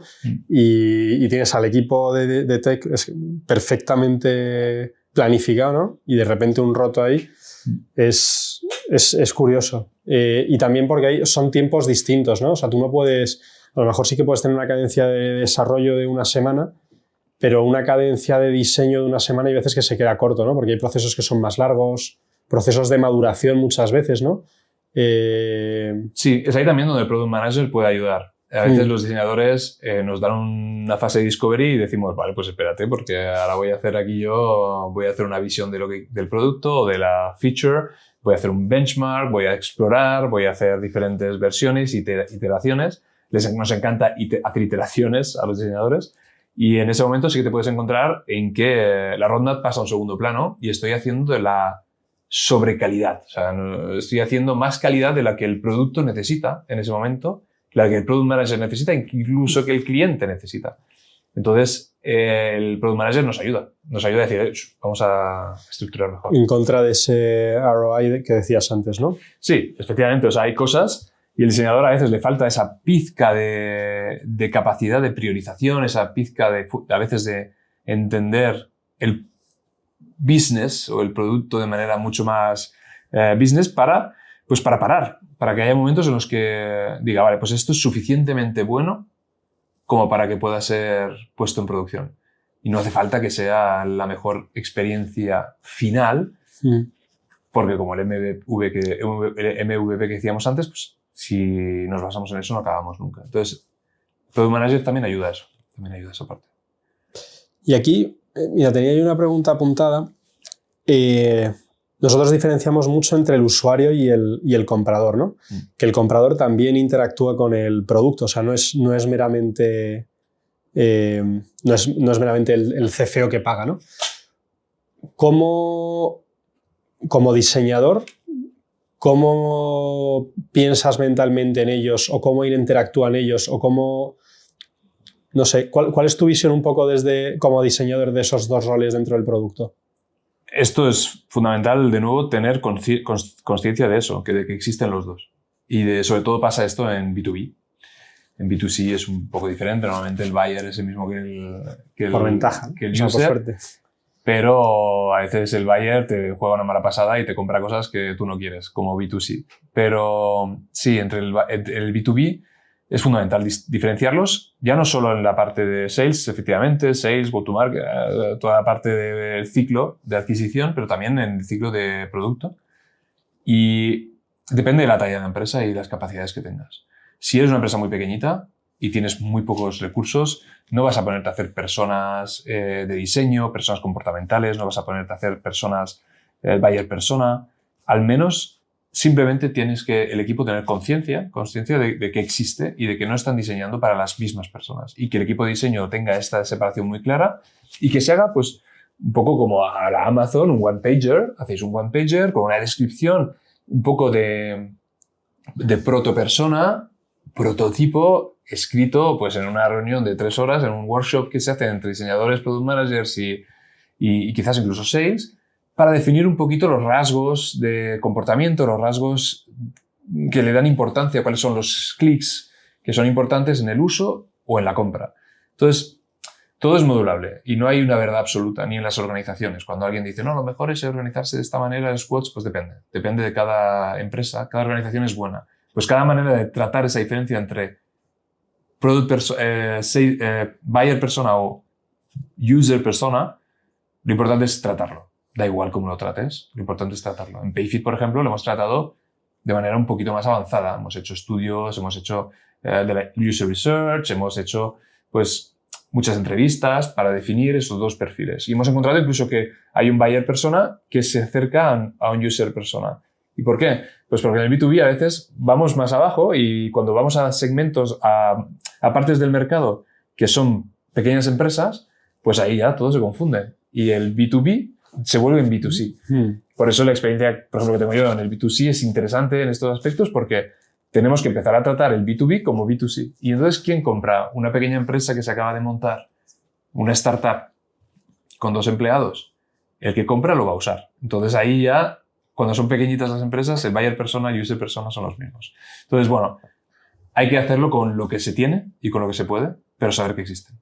Y tienes al equipo de tech perfectamente planificado, ¿no? Y de repente un roto ahí es curioso. Y también porque son tiempos distintos, ¿no? O sea, tú no puedes... A lo mejor sí que puedes tener una cadencia de desarrollo de una semana, pero una cadencia de diseño de una semana hay veces que se queda corto, ¿no? Porque hay procesos que son más largos, procesos de maduración muchas veces, ¿no? Sí, es ahí también donde el Product Manager puede ayudar. A veces los diseñadores nos dan una fase de discovery y decimos, vale, pues espérate, porque ahora voy a hacer una visión del producto o de la feature, voy a hacer un benchmark, voy a explorar, voy a hacer diferentes versiones, iteraciones. nos encanta hacer iteraciones a los diseñadores. Y en ese momento sí que te puedes encontrar en que la roadmap pasa a un segundo plano y estoy haciendo de la sobrecalidad. O sea, estoy haciendo más calidad de la que el producto necesita en ese momento, la que el product manager necesita, incluso que el cliente necesita. Entonces, el product manager nos ayuda a decir, vamos a estructurar mejor. En contra de ese ROI que decías antes, ¿no? Sí, efectivamente. O sea, hay cosas y el diseñador a veces le falta esa pizca de capacidad de priorización, esa pizca a veces de entender el business o el producto de manera mucho más business para parar, para que haya momentos en los que diga, vale, pues esto es suficientemente bueno como para que pueda ser puesto en producción. Y no hace falta que sea la mejor experiencia final, porque como el MVP que decíamos antes, pues si nos basamos en eso no acabamos nunca. Entonces, Product Manager también ayuda a eso, también ayuda a esa parte. Y aquí, mira, tenía yo una pregunta apuntada. Nosotros diferenciamos mucho entre el usuario y el comprador, ¿no? Que el comprador también interactúa con el producto, o sea, no es meramente el CFO que paga, ¿no? Como diseñador, ¿cómo piensas mentalmente en ellos o cómo interactúan ellos o cómo, no sé, cuál es tu visión un poco como diseñador de esos dos roles dentro del producto? Esto es fundamental, de nuevo, tener consciencia de eso, de que existen los dos. Y sobre todo pasa esto en B2B. En B2C es un poco diferente. Normalmente el buyer es el mismo que el por ventaja, que el user, user. por suerte. Pero a veces el buyer te juega una mala pasada y te compra cosas que tú no quieres, como B2C. Pero sí, entre el B2B es fundamental diferenciarlos, ya no solo en la parte de sales, efectivamente, sales, go-to-market, toda la parte del ciclo de adquisición, pero también en el ciclo de producto. Y depende de la talla de la empresa y las capacidades que tengas. Si eres una empresa muy pequeñita y tienes muy pocos recursos, no vas a ponerte a hacer personas de diseño, personas comportamentales, no vas a ponerte a hacer personas buyer persona. Al menos simplemente tienes que el equipo tener conciencia de que existe y de que no están diseñando para las mismas personas y que el equipo de diseño tenga esta separación muy clara y que se haga pues un poco como a la Amazon, un one-pager. Hacéis un one-pager con una descripción un poco de proto-persona, prototipo, escrito pues en una reunión de 3 horas, en un workshop que se hace entre diseñadores, product managers y quizás incluso sales, para definir un poquito los rasgos de comportamiento, los rasgos que le dan importancia, cuáles son los clics que son importantes en el uso o en la compra. Entonces, todo es modulable y no hay una verdad absoluta, ni en las organizaciones. Cuando alguien dice, no, lo mejor es organizarse de esta manera, en squads, pues depende. Depende de cada empresa, cada organización es buena. Pues cada manera de tratar esa diferencia entre buyer persona o user persona, lo importante es tratarlo. Da igual cómo lo trates, lo importante es tratarlo. En Payfit, por ejemplo, lo hemos tratado de manera un poquito más avanzada. Hemos hecho estudios, hemos hecho de la user research, hemos hecho pues muchas entrevistas para definir esos dos perfiles. Y hemos encontrado incluso que hay un buyer persona que se acerca a un user persona. ¿Y por qué? Pues porque en el B2B a veces vamos más abajo y cuando vamos a segmentos, a partes del mercado que son pequeñas empresas, pues ahí ya todo se confunde. Y el B2B se vuelve en B2C. Por eso la experiencia, por ejemplo, que tengo yo en el B2C es interesante en estos aspectos porque tenemos que empezar a tratar el B2B como B2C. Y entonces, ¿quién compra? Una pequeña empresa que se acaba de montar, una startup con 2 empleados. El que compra lo va a usar. Entonces ahí ya, cuando son pequeñitas las empresas, el buyer persona y user persona son los mismos. Entonces, bueno, hay que hacerlo con lo que se tiene y con lo que se puede, pero saber que existen.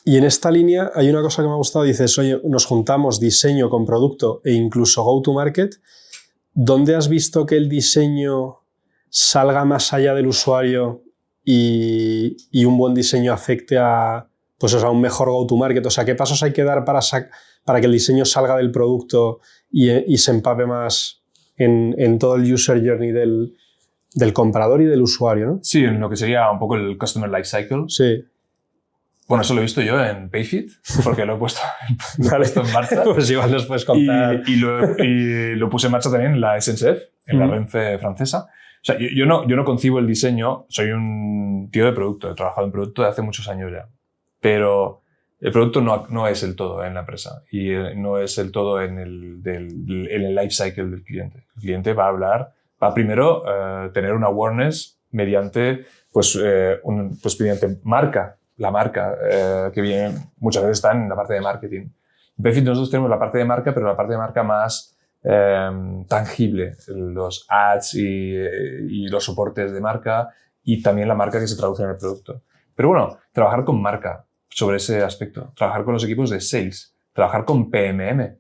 Y en esta línea hay una cosa que me ha gustado, dices, oye, nos juntamos diseño con producto e incluso go-to-market. ¿Dónde has visto que el diseño salga más allá del usuario y un buen diseño afecte a un mejor go-to-market? O sea, ¿qué pasos hay que dar para que el diseño salga del producto y se empape más en todo el user journey del comprador y del usuario, ¿no? Sí, en lo que sería un poco el Customer Life Cycle. Sí. Bueno, eso lo he visto yo en Payfit, porque lo he puesto en marcha. Pues igual nos puedes contar. Y lo puse en marcha también en la SNCF, en la Renfe francesa. sea, yo no concibo el diseño, soy un tío de producto, he trabajado en producto de hace muchos años ya, pero el producto no es el todo en la empresa y no es el todo en el life cycle del cliente. El cliente va primero tener una awareness mediante, mediante marca. La marca, que viene, muchas veces está en la parte de marketing. En Payfit nosotros tenemos la parte de marca, pero la parte de marca más tangible, los ads y los soportes de marca y también la marca que se traduce en el producto. Pero bueno, trabajar con marca sobre ese aspecto, trabajar con los equipos de sales, trabajar con PMM.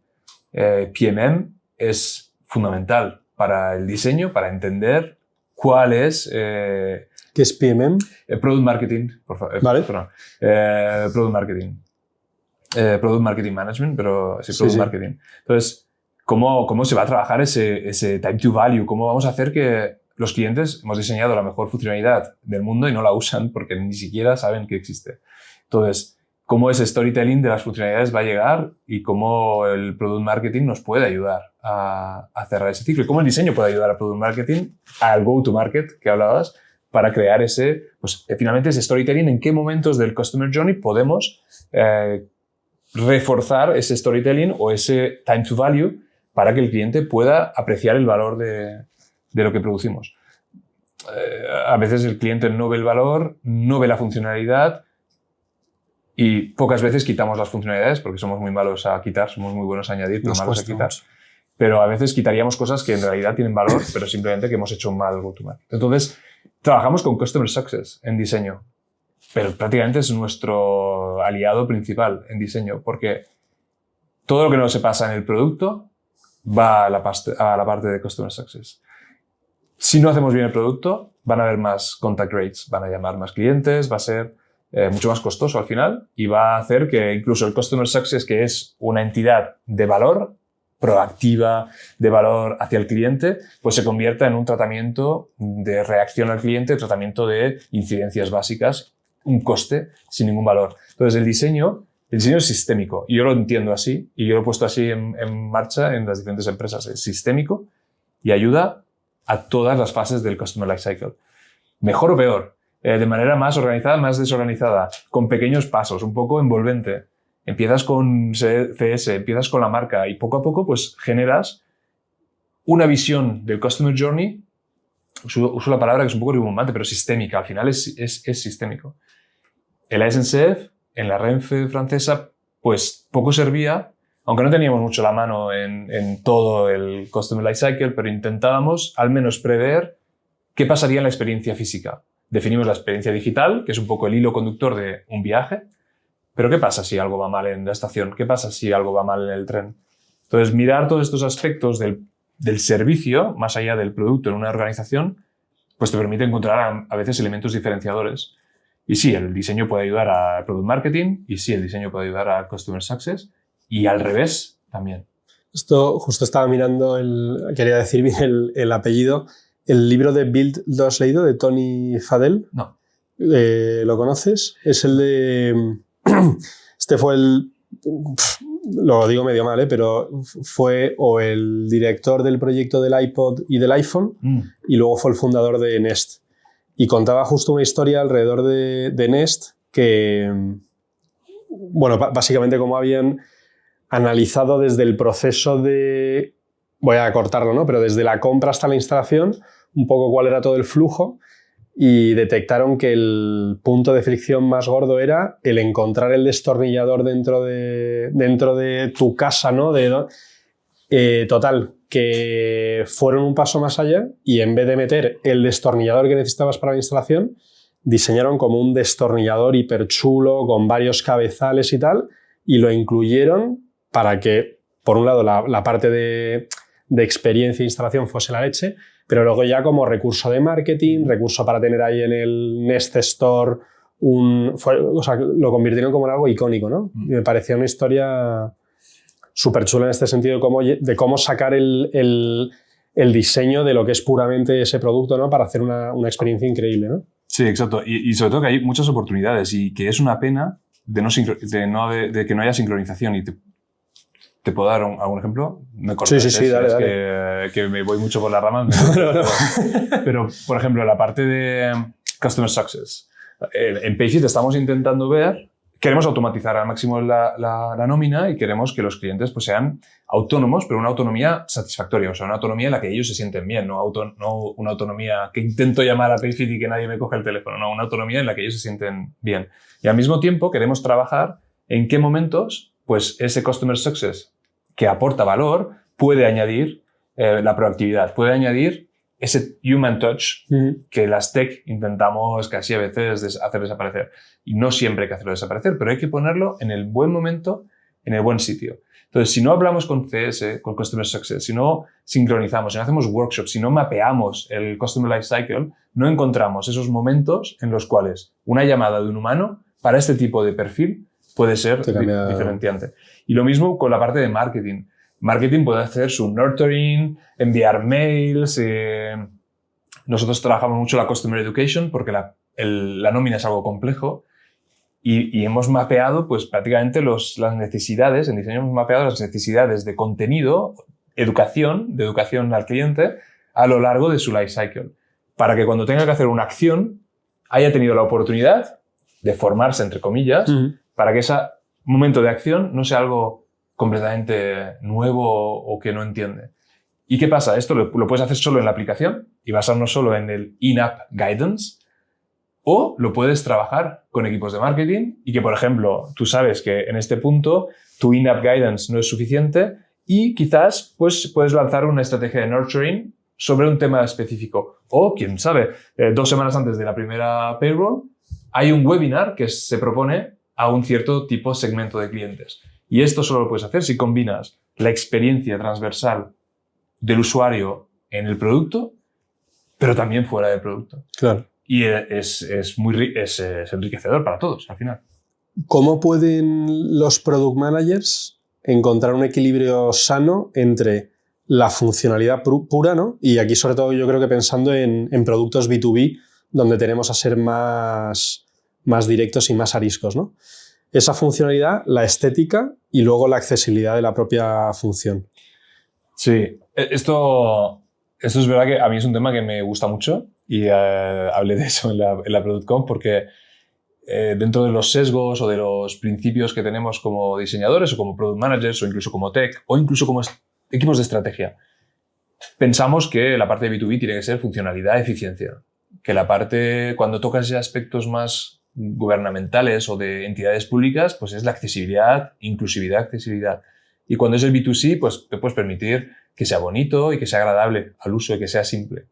PMM es fundamental para el diseño, para entender cuál es... ¿Qué es PMM? Product Marketing, por favor. Vale. Product Marketing. Product Marketing Management, pero sí, Product Marketing. Entonces, ¿cómo se va a trabajar ese time to value? ¿Cómo vamos a hacer que los clientes hemos diseñado la mejor funcionalidad del mundo y no la usan porque ni siquiera saben que existe? Entonces, ¿cómo ese storytelling de las funcionalidades va a llegar y cómo el Product Marketing nos puede ayudar a cerrar ese ciclo? ¿Y cómo el diseño puede ayudar al Product Marketing, al go-to-market que hablabas, para crear finalmente ese storytelling? ¿En qué momentos del Customer Journey podemos reforzar ese storytelling o ese time to value para que el cliente pueda apreciar el valor de lo que producimos? A veces el cliente no ve el valor, no ve la funcionalidad y pocas veces quitamos las funcionalidades porque somos muy malos a quitar, somos muy buenos a añadir, pero malos a quitar. Pero a veces quitaríamos cosas que en realidad tienen valor, pero simplemente que hemos hecho un mal go-to-market. Entonces, trabajamos con Customer Success en diseño, pero prácticamente es nuestro aliado principal en diseño, porque todo lo que no se pasa en el producto va a la parte de Customer Success. Si no hacemos bien el producto, van a haber más contact rates, van a llamar más clientes, va a ser mucho más costoso al final y va a hacer que incluso el Customer Success, que es una entidad de valor proactiva, de valor hacia el cliente, pues se convierta en un tratamiento de reacción al cliente, tratamiento de incidencias básicas, un coste sin ningún valor. Entonces, el diseño es sistémico y yo lo entiendo así y yo lo he puesto así en marcha en las diferentes empresas. Es sistémico y ayuda a todas las fases del Customer Life Cycle. Mejor o peor, de manera más organizada, más desorganizada, con pequeños pasos, un poco envolvente. Empiezas con CS, empiezas con la marca y poco a poco pues generas una visión del Customer Journey, uso la palabra que es un poco rimbombante, pero sistémica, al final es sistémico. En la SNCF, en la Renfe francesa, pues poco servía, aunque no teníamos mucho la mano en todo el Customer Life Cycle, pero intentábamos al menos prever qué pasaría en la experiencia física. Definimos la experiencia digital, que es un poco el hilo conductor de un viaje, pero ¿qué pasa si algo va mal en la estación? ¿Qué pasa si algo va mal en el tren? Entonces, mirar todos estos aspectos del servicio, más allá del producto en una organización, pues te permite encontrar a veces elementos diferenciadores. Y sí, el diseño puede ayudar al Product Marketing y sí, el diseño puede ayudar a Customer Success y al revés también. Esto justo estaba mirando, quería decir bien el apellido, el libro de Build, ¿lo has leído? De Tony Fadell. No. ¿Lo conoces? Es el de... Este fue lo digo medio mal, pero fue o el director del proyecto del iPod y del iPhone y luego fue el fundador de Nest. Y contaba justo una historia alrededor de Nest que, bueno, básicamente cómo habían analizado desde el proceso de, voy a cortarlo, ¿no? Pero desde la compra hasta la instalación, un poco cuál era todo el flujo y detectaron que el punto de fricción más gordo era el encontrar el destornillador dentro de tu casa, ¿no? Total, que fueron un paso más allá y en vez de meter el destornillador que necesitabas para la instalación, diseñaron como un destornillador hiper chulo con varios cabezales y tal y lo incluyeron para que, por un lado, la parte de experiencia e instalación fuese la leche, pero luego ya como recurso de marketing, recurso para tener ahí en el Nest Store, lo convirtieron como en algo icónico, ¿no? Y me parecía una historia súper chula en este sentido de cómo sacar el diseño de lo que es puramente ese producto, ¿no? Para hacer una experiencia increíble, ¿no? Sí, exacto. Y sobre todo que hay muchas oportunidades y que es una pena de que no haya sincronización. Y ¿Te puedo dar algún ejemplo? Me cortas, sí, dale. Que me voy mucho por las ramas. Pero, por ejemplo, la parte de Customer Success. En Payfit estamos intentando ver, queremos automatizar al máximo la nómina y queremos que los clientes pues, sean autónomos, pero una autonomía satisfactoria, o sea, una autonomía en la que ellos se sienten bien, no una autonomía que intento llamar a Payfit y que nadie me coge el teléfono, no, una autonomía en la que ellos se sienten bien. Y al mismo tiempo queremos trabajar en qué momentos pues, ese Customer Success que aporta valor puede añadir la proactividad, puede añadir ese human touch que las tech intentamos casi a veces hacer desaparecer. Y no siempre hay que hacerlo desaparecer, pero hay que ponerlo en el buen momento, en el buen sitio. Entonces, si no hablamos con CS, con Customer Success, si no sincronizamos, si no hacemos workshops, si no mapeamos el Customer Life Cycle, no encontramos esos momentos en los cuales una llamada de un humano para este tipo de perfil puede ser diferenciante. Y lo mismo con la parte de marketing. Marketing puede hacer su nurturing, enviar mails. Nosotros trabajamos mucho la Customer Education porque la nómina es algo complejo y hemos mapeado pues, prácticamente las necesidades, en diseño hemos mapeado las necesidades de contenido, de educación al cliente a lo largo de su life cycle. Para que cuando tenga que hacer una acción haya tenido la oportunidad de formarse, entre comillas, para que ese momento de acción no sea algo completamente nuevo o que no entiende. ¿Y qué pasa? Esto lo puedes hacer solo en la aplicación y basarnos solo en el in-app guidance, o lo puedes trabajar con equipos de marketing y que, por ejemplo, tú sabes que en este punto tu in-app guidance no es suficiente y quizás pues, puedes lanzar una estrategia de nurturing sobre un tema específico. O, quién sabe, 2 semanas antes de la primera payroll hay un webinar que se propone a un cierto tipo de segmento de clientes. Y esto solo lo puedes hacer si combinas la experiencia transversal del usuario en el producto, pero también fuera del producto. Claro. Y es enriquecedor para todos, al final. ¿Cómo pueden los product managers encontrar un equilibrio sano entre la funcionalidad pura, ¿no? Y aquí, sobre todo, yo creo que pensando en productos B2B, donde tenemos a ser más directos y más ariscos, ¿no? Esa funcionalidad, la estética y luego la accesibilidad de la propia función. Sí, esto es verdad que a mí es un tema que me gusta mucho y hablé de eso en la ProductConf porque dentro de los sesgos o de los principios que tenemos como diseñadores o como product managers o incluso como tech o incluso como equipos de estrategia, pensamos que la parte de B2B tiene que ser funcionalidad, eficiencia. Que la parte, cuando tocas aspectos más gubernamentales o de entidades públicas, pues es la accesibilidad, inclusividad, accesibilidad. Y cuando es el B2C, pues te puedes permitir que sea bonito y que sea agradable al uso y que sea simple.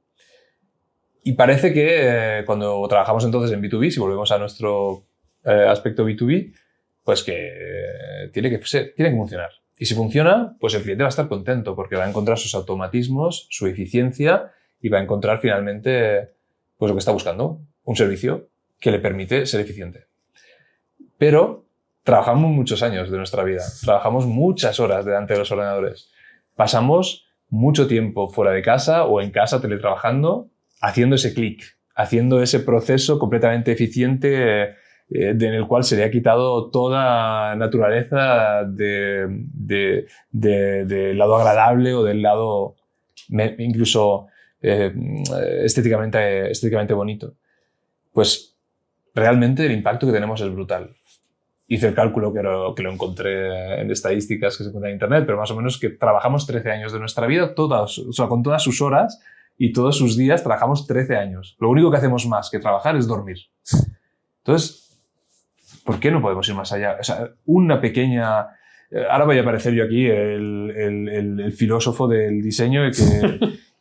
Y parece que cuando trabajamos entonces en B2B, si volvemos a nuestro aspecto B2B, pues que tiene que funcionar. Y si funciona, pues el cliente va a estar contento porque va a encontrar sus automatismos, su eficiencia y va a encontrar finalmente pues lo que está buscando, un servicio que le permite ser eficiente. Pero trabajamos muchos años de nuestra vida, trabajamos muchas horas delante de los ordenadores, pasamos mucho tiempo fuera de casa o en casa teletrabajando, haciendo ese clic, haciendo ese proceso completamente eficiente en el cual se le ha quitado toda naturaleza del lado agradable o del lado incluso estéticamente bonito. Pues realmente el impacto que tenemos es brutal. Hice el cálculo que lo encontré en estadísticas que se encuentran en internet, pero más o menos que trabajamos 13 años de nuestra vida, con todas sus horas y todos sus días trabajamos 13 años. Lo único que hacemos más que trabajar es dormir. Entonces, ¿por qué no podemos ir más allá? O sea, una pequeña... Ahora voy a aparecer yo aquí el filósofo del diseño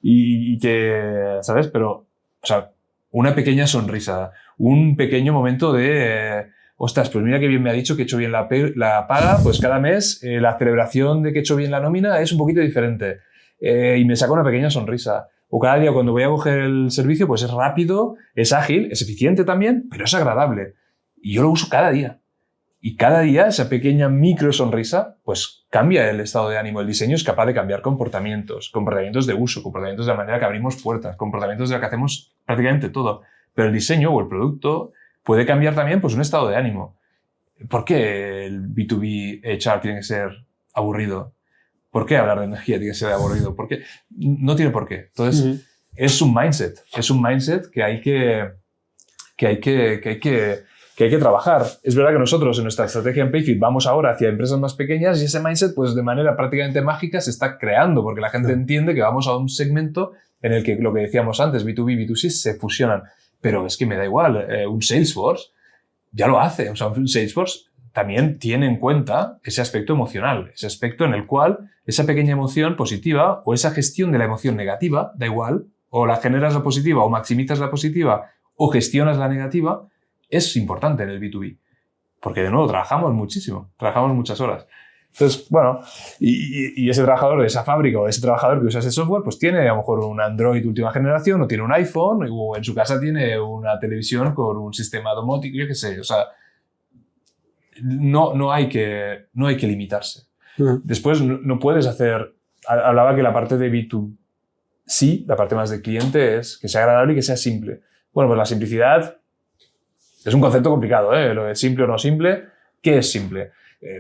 y que, ¿sabes? Pero, o sea, una pequeña sonrisa, un pequeño momento de... ostras, pues mira qué bien me ha dicho que he hecho bien la paga, pues cada mes la celebración de que he hecho bien la nómina es un poquito diferente y me saca una pequeña sonrisa. O cada día cuando voy a coger el servicio, pues es rápido, es ágil, es eficiente también, pero es agradable. Y yo lo uso cada día. Y cada día esa pequeña micro sonrisa, pues cambia el estado de ánimo. El diseño es capaz de cambiar comportamientos de uso, comportamientos de la manera que abrimos puertas, comportamientos de lo que hacemos prácticamente todo. Pero el diseño o el producto puede cambiar también pues, un estado de ánimo. ¿Por qué el B2B HR tiene que ser aburrido? ¿Por qué hablar de energía tiene que ser aburrido? ¿Por qué? No tiene por qué. Entonces, es un mindset que hay que trabajar. Es verdad que nosotros en nuestra estrategia en Payfit vamos ahora hacia empresas más pequeñas y ese mindset pues de manera prácticamente mágica se está creando porque la gente entiende que vamos a un segmento en el que lo que decíamos antes, B2B y B2C se fusionan. Pero es que me da igual, un Salesforce ya lo hace. O sea, un Salesforce también tiene en cuenta ese aspecto emocional, ese aspecto en el cual esa pequeña emoción positiva o esa gestión de la emoción negativa, da igual, o la generas la positiva o maximizas la positiva o gestionas la negativa, es importante en el B2B. Porque, de nuevo, trabajamos muchísimo, trabajamos muchas horas. Entonces, bueno, y ese trabajador de esa fábrica o ese trabajador que usa ese software, pues tiene a lo mejor un Android última generación o tiene un iPhone o en su casa tiene una televisión con un sistema domótico, yo qué sé. O sea, no hay que limitarse. Después, no puedes hacer... Hablaba que la parte de B2C, la parte más de cliente, es que sea agradable y que sea simple. Bueno, pues la simplicidad es un concepto complicado, ¿eh? Lo de simple o no simple. ¿Qué es simple?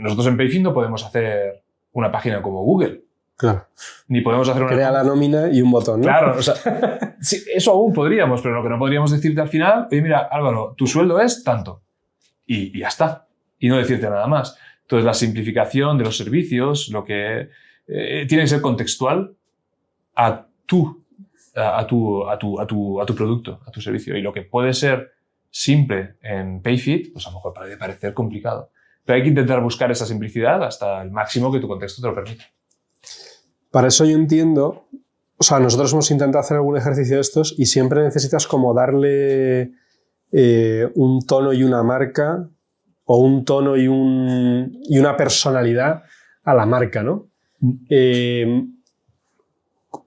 Nosotros en Payfit no podemos hacer una página como Google. Claro. Ni podemos hacer una... Crea la nómina y un botón, ¿no? Claro, o sea, sí, eso aún podríamos, pero lo que no podríamos decirte al final, oye, mira, Álvaro, tu sueldo es tanto. Y ya está. Y no decirte nada más. Entonces, la simplificación de los servicios, lo que tiene que ser contextual a tu producto, a tu servicio. Y lo que puede ser simple en Payfit, pues a lo mejor puede parecer complicado. Pero hay que intentar buscar esa simplicidad hasta el máximo que tu contexto te lo permita. Para eso yo entiendo, o sea, nosotros hemos intentado hacer algún ejercicio de estos y siempre necesitas como darle un tono y una marca o un tono y una personalidad a la marca, ¿no?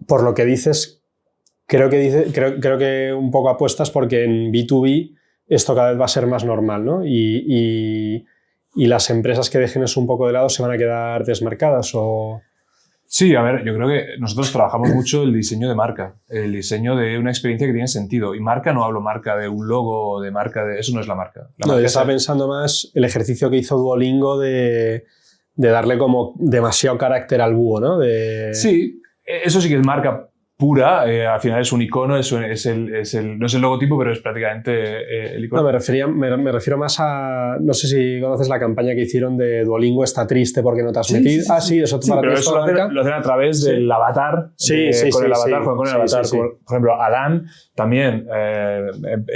Por lo que dices, creo que un poco apuestas porque en B2B esto cada vez va a ser más normal, ¿no? Y las empresas que dejen eso un poco de lado se van a quedar desmarcadas o... Sí, a ver, yo creo que nosotros trabajamos mucho el diseño de marca, el diseño de una experiencia que tiene sentido. Y marca, no hablo marca de un logo, de marca de... Eso no es la marca. No, yo estaba pensando más el ejercicio que hizo Duolingo de darle como demasiado carácter al búho, ¿no? Sí, eso sí que es marca pura. Al final es un icono, no es el logotipo, pero es prácticamente el icono. No, me refiero más a... No sé si conoces la campaña que hicieron de Duolingo está triste porque no te has metido. Sí, eso sí, pero eso lo hacen a través del avatar. Con el avatar. Por ejemplo, Alan, también,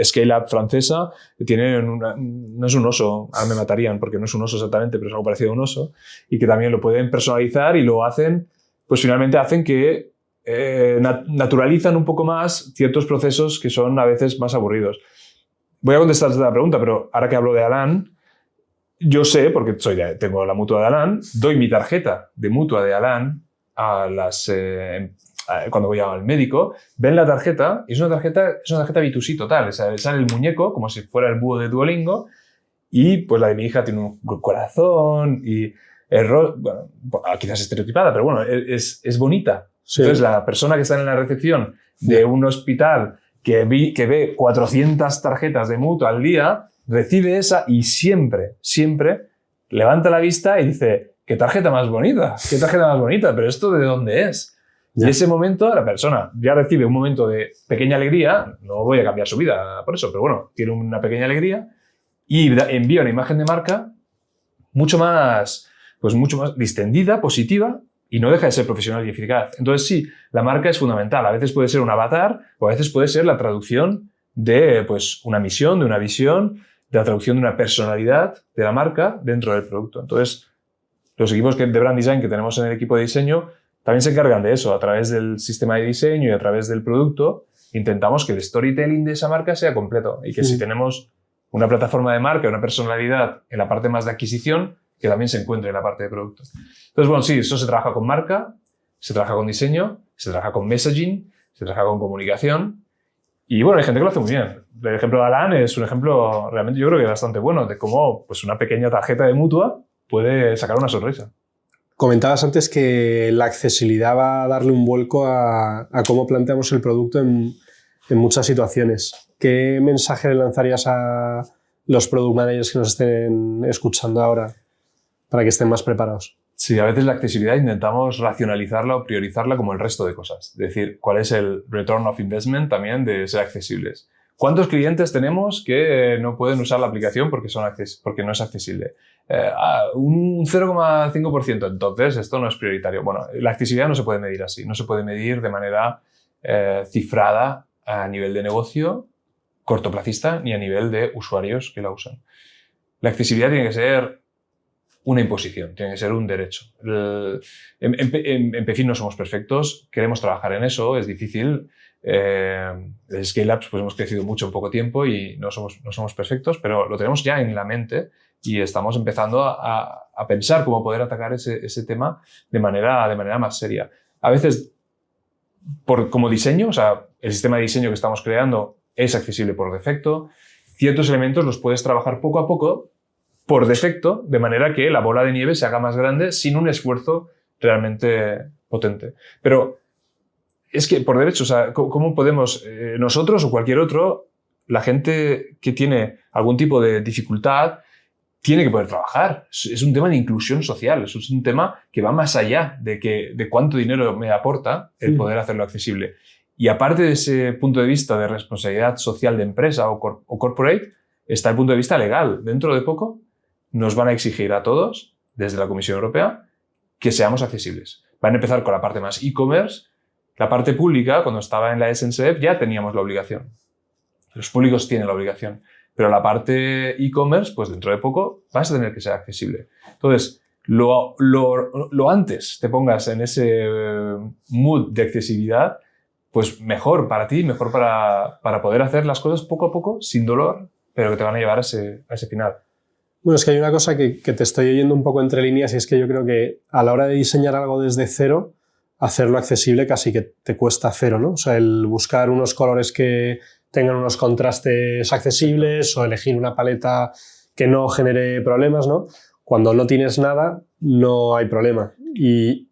Scale Up francesa, tiene no es un oso, ahora me matarían porque no es un oso exactamente, pero es algo parecido a un oso, y que también lo pueden personalizar y lo hacen, pues finalmente hacen que naturalizan un poco más ciertos procesos que son a veces más aburridos. Voy a contestarte la pregunta, pero ahora que hablo de Alan, yo sé, porque tengo la mutua de Alan, doy mi tarjeta de mutua de Alan a cuando voy al médico, ven la tarjeta y es una tarjeta B2C total. O sea, sale el muñeco como si fuera el búho de Duolingo y pues la de mi hija tiene un corazón y bueno, quizás estereotipada, pero bueno, es bonita. Sí. Entonces, la persona que está en la recepción de un hospital que ve 400 tarjetas de mutua al día, recibe esa y siempre levanta la vista y dice, ¿qué tarjeta más bonita? ¿Qué tarjeta más bonita? ¿Pero esto de dónde es? Ya. Y ese momento, la persona ya recibe un momento de pequeña alegría, no voy a cambiar su vida por eso, pero bueno, tiene una pequeña alegría y envía una imagen de marca mucho más distendida, positiva, y no deja de ser profesional y eficaz. Entonces sí, la marca es fundamental. A veces puede ser un avatar o a veces puede ser la traducción de pues, una misión, de una visión, de la traducción de una personalidad de la marca dentro del producto. Entonces, los equipos de brand design que tenemos en el equipo de diseño también se encargan de eso. A través del sistema de diseño y a través del producto, intentamos que el storytelling de esa marca sea completo y que si tenemos una plataforma de marca, una personalidad en la parte más de adquisición, que también se encuentre en la parte de producto. Entonces, bueno, sí, eso se trabaja con marca, se trabaja con diseño, se trabaja con messaging, se trabaja con comunicación. Y bueno, hay gente que lo hace muy bien. El ejemplo de Alan es un ejemplo realmente yo creo que bastante bueno de cómo pues, una pequeña tarjeta de mutua puede sacar una sonrisa. Comentabas antes que la accesibilidad va a darle un vuelco a cómo planteamos el producto en muchas situaciones. ¿Qué mensaje le lanzarías a los product managers que nos estén escuchando ahora para que estén más preparados? Sí, a veces la accesibilidad intentamos racionalizarla o priorizarla como el resto de cosas. Es decir, cuál es el return of investment también de ser accesibles. ¿Cuántos clientes tenemos que no pueden usar la aplicación porque no es accesible? Un 0,5%. Entonces, esto no es prioritario. Bueno, la accesibilidad no se puede medir así. No se puede medir de manera cifrada a nivel de negocio cortoplacista ni a nivel de usuarios que la usan. La accesibilidad tiene que ser una imposición, tiene que ser un derecho. En Payfit no somos perfectos, queremos trabajar en eso, es difícil. En Scale-Ups pues hemos crecido mucho en poco tiempo y no somos perfectos, pero lo tenemos ya en la mente y estamos empezando a pensar cómo poder atacar ese tema de manera más seria. A veces, como diseño, o sea, el sistema de diseño que estamos creando es accesible por defecto. Ciertos elementos los puedes trabajar poco a poco por defecto, de manera que la bola de nieve se haga más grande sin un esfuerzo realmente potente. Pero es que, por derecho, o sea, ¿cómo podemos, nosotros o cualquier otro, la gente que tiene algún tipo de dificultad, tiene que poder trabajar? Es un tema de inclusión social, es un tema que va más allá de cuánto dinero me aporta el poder hacerlo accesible. Y aparte de ese punto de vista de responsabilidad social de empresa o corporate, está el punto de vista legal. Dentro de poco nos van a exigir a todos, desde la Comisión Europea, que seamos accesibles. Van a empezar con la parte más e-commerce. La parte pública, cuando estaba en la SNCF, ya teníamos la obligación. Los públicos tienen la obligación. Pero la parte e-commerce, pues dentro de poco, vas a tener que ser accesible. Entonces, lo antes te pongas en ese mood de accesibilidad, pues mejor para ti, mejor para poder hacer las cosas poco a poco, sin dolor, pero que te van a llevar a ese final. Bueno, es que hay una cosa que te estoy oyendo un poco entre líneas y es que yo creo que a la hora de diseñar algo desde cero, hacerlo accesible casi que te cuesta cero, ¿no? O sea, el buscar unos colores que tengan unos contrastes accesibles o elegir una paleta que no genere problemas, ¿no? Cuando no tienes nada, no hay problema. E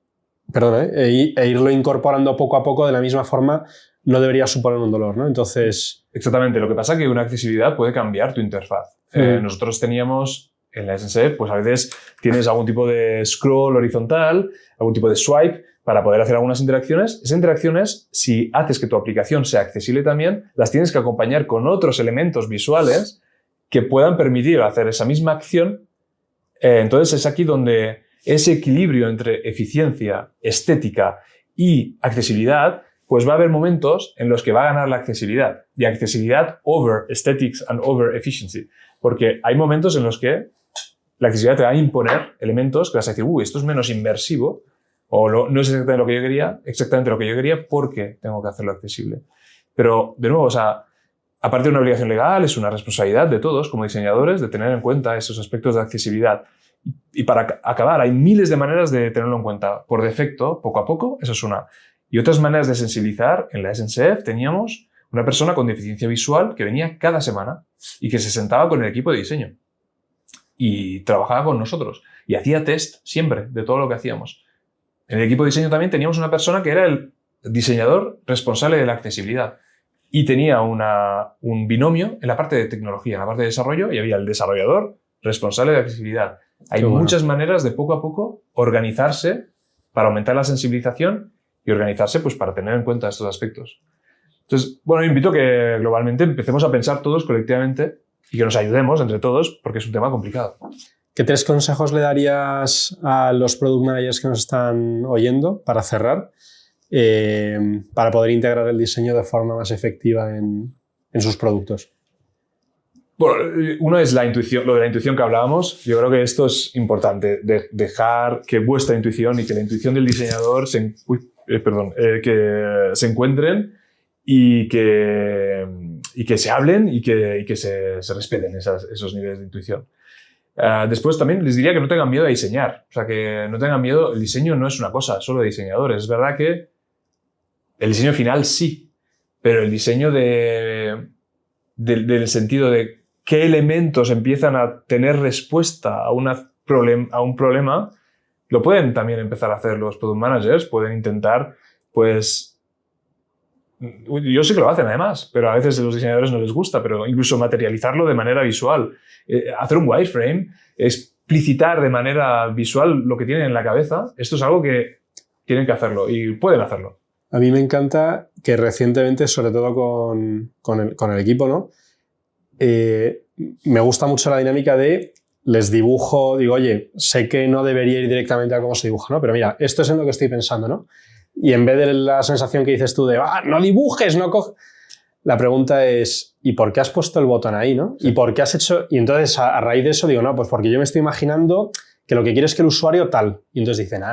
irlo incorporando poco a poco de la misma forma no debería suponer un dolor, ¿no? Entonces... Exactamente. Lo que pasa es que una accesibilidad puede cambiar tu interfaz. Nosotros teníamos en la SNCF, pues a veces tienes algún tipo de scroll horizontal, algún tipo de swipe para poder hacer algunas interacciones. Esas interacciones, si haces que tu aplicación sea accesible también, las tienes que acompañar con otros elementos visuales que puedan permitir hacer esa misma acción. Entonces es aquí donde ese equilibrio entre eficiencia, estética y accesibilidad, pues va a haber momentos en los que va a ganar la accesibilidad. Y accesibilidad over aesthetics and over efficiency. Porque hay momentos en los que la accesibilidad te va a imponer elementos que vas a decir, esto es menos inmersivo, o no es exactamente lo que yo quería porque tengo que hacerlo accesible. Pero, de nuevo, o sea, aparte de una obligación legal, es una responsabilidad de todos como diseñadores de tener en cuenta esos aspectos de accesibilidad. Y para acabar, hay miles de maneras de tenerlo en cuenta. Por defecto, poco a poco, eso es una. Y otras maneras de sensibilizar, en la SNCF teníamos una persona con deficiencia visual que venía cada semana y que se sentaba con el equipo de diseño y trabajaba con nosotros y hacía test siempre de todo lo que hacíamos. En el equipo de diseño también teníamos una persona que era el diseñador responsable de la accesibilidad y tenía un binomio en la parte de tecnología, en la parte de desarrollo, y había el desarrollador responsable de accesibilidad. Hay muchas maneras de poco a poco organizarse para aumentar la sensibilización y organizarse pues para tener en cuenta estos aspectos. Entonces, bueno, invito a que globalmente empecemos a pensar todos colectivamente y que nos ayudemos entre todos porque es un tema complicado. ¿Qué 3 consejos le darías a los product managers que nos están oyendo para cerrar, para poder integrar el diseño de forma más efectiva en sus productos? Bueno, uno es la intuición, lo de la intuición que hablábamos. Yo creo que esto es importante, dejar que vuestra intuición y que la intuición del diseñador que se encuentren y que se hablen y que se respeten esos niveles de intuición. Después también les diría que no tengan miedo a diseñar. O sea, que no tengan miedo. El diseño no es una cosa solo de diseñadores. Es verdad que el diseño final sí, pero el diseño del sentido de qué elementos empiezan a tener respuesta a un problema, lo pueden también empezar a hacer los product managers. Pueden intentar, pues... Yo sé que lo hacen además, pero a veces a los diseñadores no les gusta, pero incluso materializarlo de manera visual. Hacer un wireframe es explicitar de manera visual lo que tienen en la cabeza, esto es algo que tienen que hacerlo y pueden hacerlo. A mí me encanta que recientemente, sobre todo con el equipo, ¿no? Me gusta mucho la dinámica de les dibujo, digo, oye, sé que no debería ir directamente a cómo se dibuja, ¿no? Pero mira, esto es en lo que estoy pensando, ¿no? Y en vez de la sensación que dices tú de, no dibujes, no coges... La pregunta es, ¿y por qué has puesto el botón ahí, no? Sí. ¿Y por qué has hecho...? Y entonces, a raíz de eso, digo, no, pues porque yo me estoy imaginando que lo que quiero es que el usuario tal. Y entonces dicen,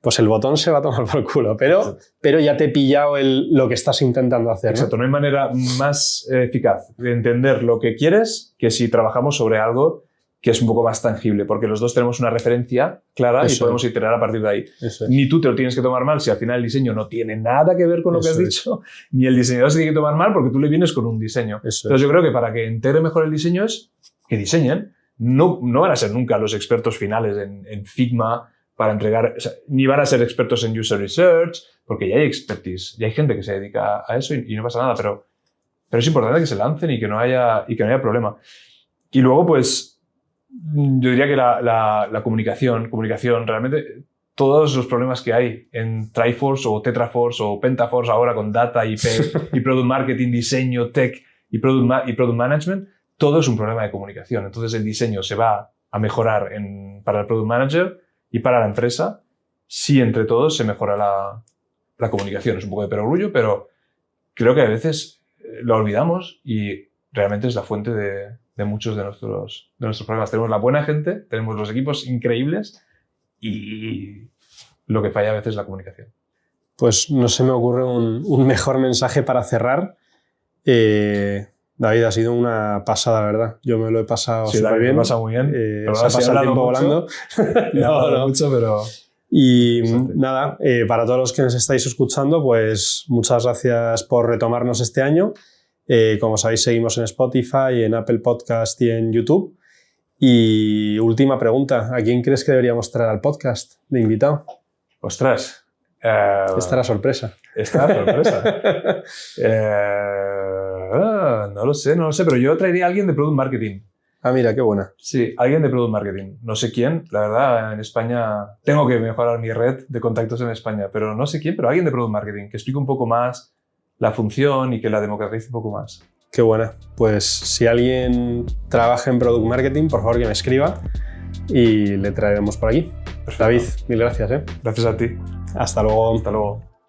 pues el botón se va a tomar por culo, pero ya te he pillado lo que estás intentando hacer, ¿no? Exacto, no hay manera más eficaz de entender lo que quieres que si trabajamos sobre algo que es un poco más tangible, porque los dos tenemos una referencia clara y podemos iterar a partir de ahí. Ni tú te lo tienes que tomar mal si al final el diseño no tiene nada que ver con lo que has dicho, ni el diseñador se tiene que tomar mal porque tú le vienes con un diseño. Entonces yo creo que para que integre mejor el diseño es que diseñen. No van a ser nunca los expertos finales en Figma para entregar, o sea, ni van a ser expertos en user research, porque ya hay expertise, ya hay gente que se dedica a eso y no pasa nada, pero es importante que se lancen y que no haya problema. Y luego, pues, yo diría que la comunicación, realmente todos los problemas que hay en Triforce o Tetraforce o Pentaforce ahora con data, IP y product marketing, diseño, tech y product management, todo es un problema de comunicación. Entonces el diseño se va a mejorar para el product manager y para la empresa si entre todos se mejora la comunicación. Es un poco de perogrullo, pero creo que a veces lo olvidamos y realmente es la fuente de muchos de nuestros problemas. Tenemos la buena gente, tenemos los equipos increíbles y lo que falla a veces es la comunicación. Pues no se me ocurre un mejor mensaje para cerrar. David, ha sido una pasada, la verdad. Yo me lo he pasado súper bien. Me he pasado muy bien. Se ha pasado el tiempo volando. No, mucho, pero... Y nada, para todos los que nos estáis escuchando, pues muchas gracias por retomarnos este año. Como sabéis, seguimos en Spotify, en Apple Podcast y en YouTube. Y última pregunta, ¿a quién crees que deberíamos traer al podcast de invitado? Ostras. Esta era sorpresa. No lo sé, pero yo traería a alguien de Product Marketing. Mira, qué buena. Sí, alguien de Product Marketing. No sé quién, la verdad, en España tengo que mejorar mi red de contactos en España, pero no sé quién, pero alguien de Product Marketing que explique un poco más la función y que la democratice un poco más. Qué buena. Pues si alguien trabaja en Product Marketing, por favor que me escriba y le traeremos por aquí. Perfecto. David, mil gracias. Gracias a ti. Hasta luego. Hasta luego.